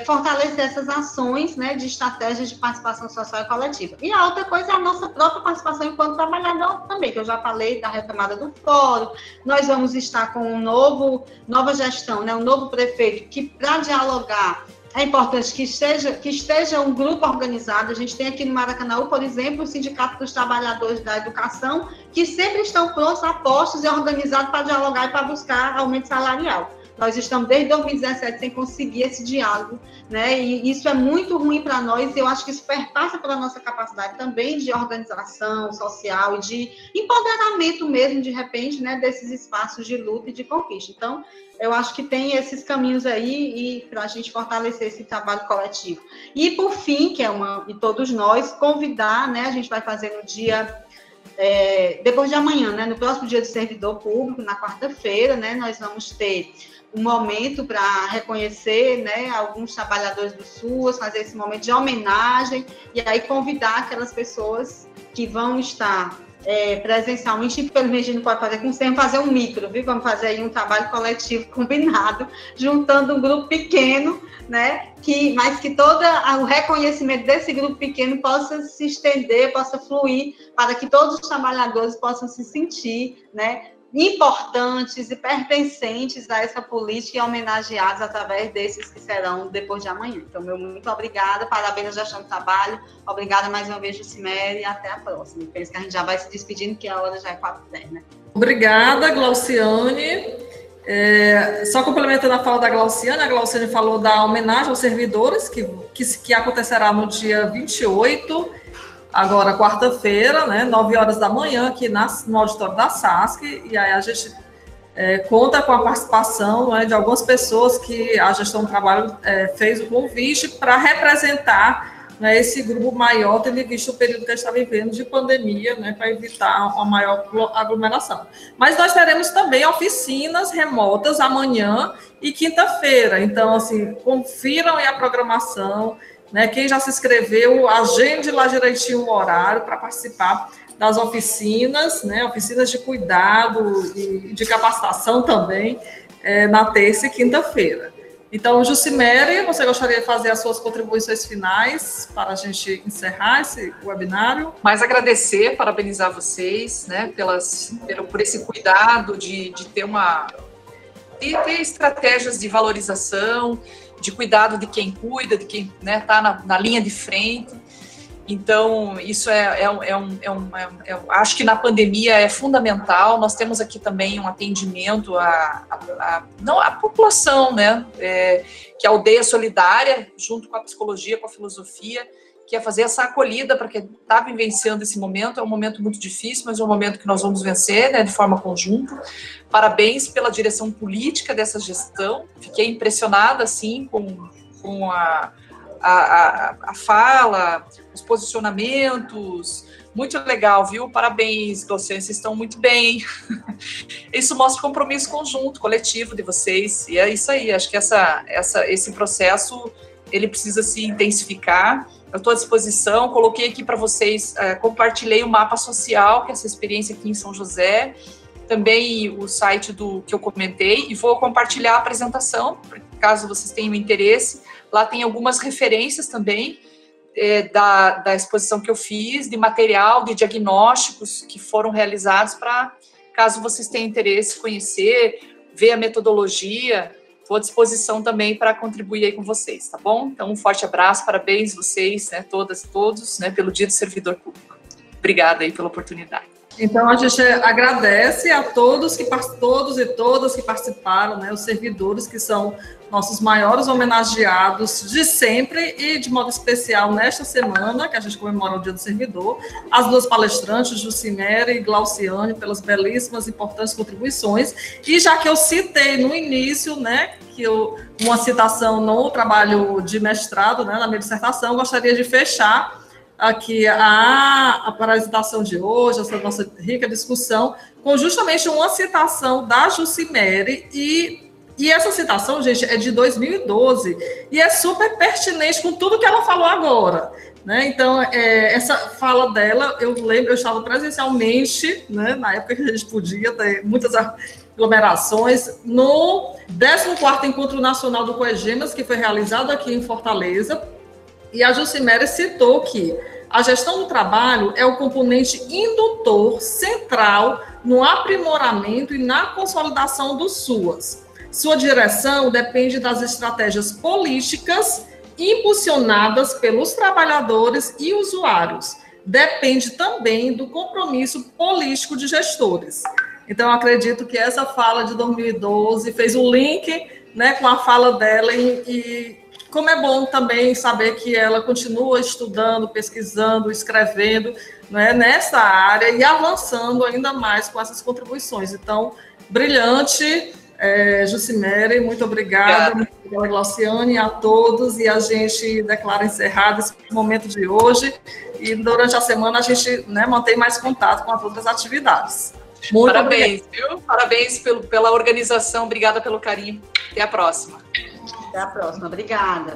fortalecer essas ações, né, de estratégias de participação social e coletiva. E a outra coisa é a nossa própria participação enquanto trabalhador também, que eu já falei da retomada do fórum. Nós vamos estar com nova gestão, né, um novo prefeito, que, para dialogar, é importante que esteja um grupo organizado. A gente tem aqui no Maracanã, por exemplo, o Sindicato dos Trabalhadores da Educação, que sempre estão prontos, apostos e organizados para dialogar e para buscar aumento salarial. Nós estamos desde 2017 sem conseguir esse diálogo, né? E isso é muito ruim para nós, e eu acho que isso perpassa pela nossa capacidade também de organização social e de empoderamento mesmo, de repente, né, desses espaços de luta e de conquista. Então, eu acho que tem esses caminhos aí e para a gente fortalecer esse trabalho coletivo. E, por fim, e todos nós, convidar, né, a gente vai fazer no dia... depois de amanhã, né, no próximo dia do servidor público, na quarta-feira, né, nós vamos ter um momento para reconhecer, né, alguns trabalhadores do SUAS, fazer esse momento de homenagem e aí convidar aquelas pessoas que vão estar presencialmente, infelizmente a gente não pode fazer com sem fazer um micro, viu? Vamos fazer aí um trabalho coletivo combinado, juntando um grupo pequeno, né? Mas que todo o reconhecimento desse grupo pequeno possa se estender, possa fluir, para que todos os trabalhadores possam se sentir, né, importantes e pertencentes a essa política e homenageados através desses que serão depois de amanhã. Então, meu muito obrigada, parabéns à gestão do trabalho, obrigada mais uma vez, Jucimere, e até a próxima. Eu penso que a gente já vai se despedindo, que a hora já é 4h10, né? Obrigada, Glauciane. Só complementando a fala da Glauciane, a Glauciane falou da homenagem aos servidores, que acontecerá no dia 28, agora quarta-feira, né, 9 horas da manhã, aqui no auditório da SASC, e aí a gente conta com a participação, né, de algumas pessoas que a gestão do trabalho fez o convite para representar, né, esse grupo maior, tendo visto o período que a gente está vivendo de pandemia, né, para evitar uma maior aglomeração. Mas nós teremos também oficinas remotas amanhã e quinta-feira, então, assim, confiram aí a programação, né, quem já se inscreveu, agende lá direitinho o horário para participar das oficinas, né, oficinas de cuidado e de capacitação também, na terça e quinta-feira. Então, Jucimere, você gostaria de fazer as suas contribuições finais para a gente encerrar esse webinário? Mais agradecer, parabenizar vocês, né, por esse cuidado de ter estratégias de valorização, de cuidado de quem cuida, de quem está na linha de frente. Então, isso acho que na pandemia é fundamental. Nós temos aqui também um atendimento à população, né? Que é a aldeia solidária, junto com a psicologia, com a filosofia, que é fazer essa acolhida para quem está vivenciando esse momento. É um momento muito difícil, mas é um momento que nós vamos vencer, né, de forma conjunta. Parabéns pela direção política dessa gestão. Fiquei impressionada, assim, com a fala, os posicionamentos, muito legal, viu? Parabéns, docentes, vocês estão muito bem. Isso mostra o compromisso conjunto, coletivo de vocês, e é isso aí, acho que esse processo, ele precisa se intensificar. Eu estou à disposição, coloquei aqui para vocês, compartilhei o mapa social, que é essa experiência aqui em São José, também o site que eu comentei, e vou compartilhar a apresentação, caso vocês tenham interesse. Lá tem algumas referências também da exposição que eu fiz, de material, de diagnósticos que foram realizados para, caso vocês tenham interesse, conhecer, ver a metodologia, estou à disposição também para contribuir aí com vocês, tá bom? Então, um forte abraço, parabéns vocês, né, todas e todos, né, pelo Dia do Servidor Público. Obrigada aí pela oportunidade. Então, a gente agradece a todos e todas que participaram, né, os servidores que são nossos maiores homenageados de sempre e, de modo especial, nesta semana, que a gente comemora o Dia do Servidor, as duas palestrantes, Jucimere e Glauciane, pelas belíssimas e importantes contribuições. E já que eu citei no início, né, uma citação no trabalho de mestrado, né, na minha dissertação, gostaria de fechar aqui a apresentação de hoje, essa nossa rica discussão, com justamente uma citação da Jucimere, e essa citação, gente, é de 2012, e é super pertinente com tudo que ela falou agora, né? Então, essa fala dela, eu lembro, eu estava presencialmente, né, na época que a gente podia ter muitas aglomerações, no 14º Encontro Nacional do COEGEMAS, que foi realizado aqui em Fortaleza. E a Jucimere citou que a gestão do trabalho é o componente indutor central no aprimoramento e na consolidação do SUAS. Sua direção depende das estratégias políticas impulsionadas pelos trabalhadores e usuários. Depende também do compromisso político de gestores. Então, eu acredito que essa fala de 2012 fez o link, né, com a fala dela e como é bom também saber que ela continua estudando, pesquisando, escrevendo, né, nessa área e avançando ainda mais com essas contribuições. Então, brilhante, Jucimere, muito obrigada. Muito obrigada, Glauciane, a todos, e a gente declara encerrado esse momento de hoje, e durante a semana a gente, né, mantém mais contato com as outras atividades. Muito parabéns, viu? Parabéns pela organização, obrigada pelo carinho. Até a próxima. Até a próxima. Obrigada.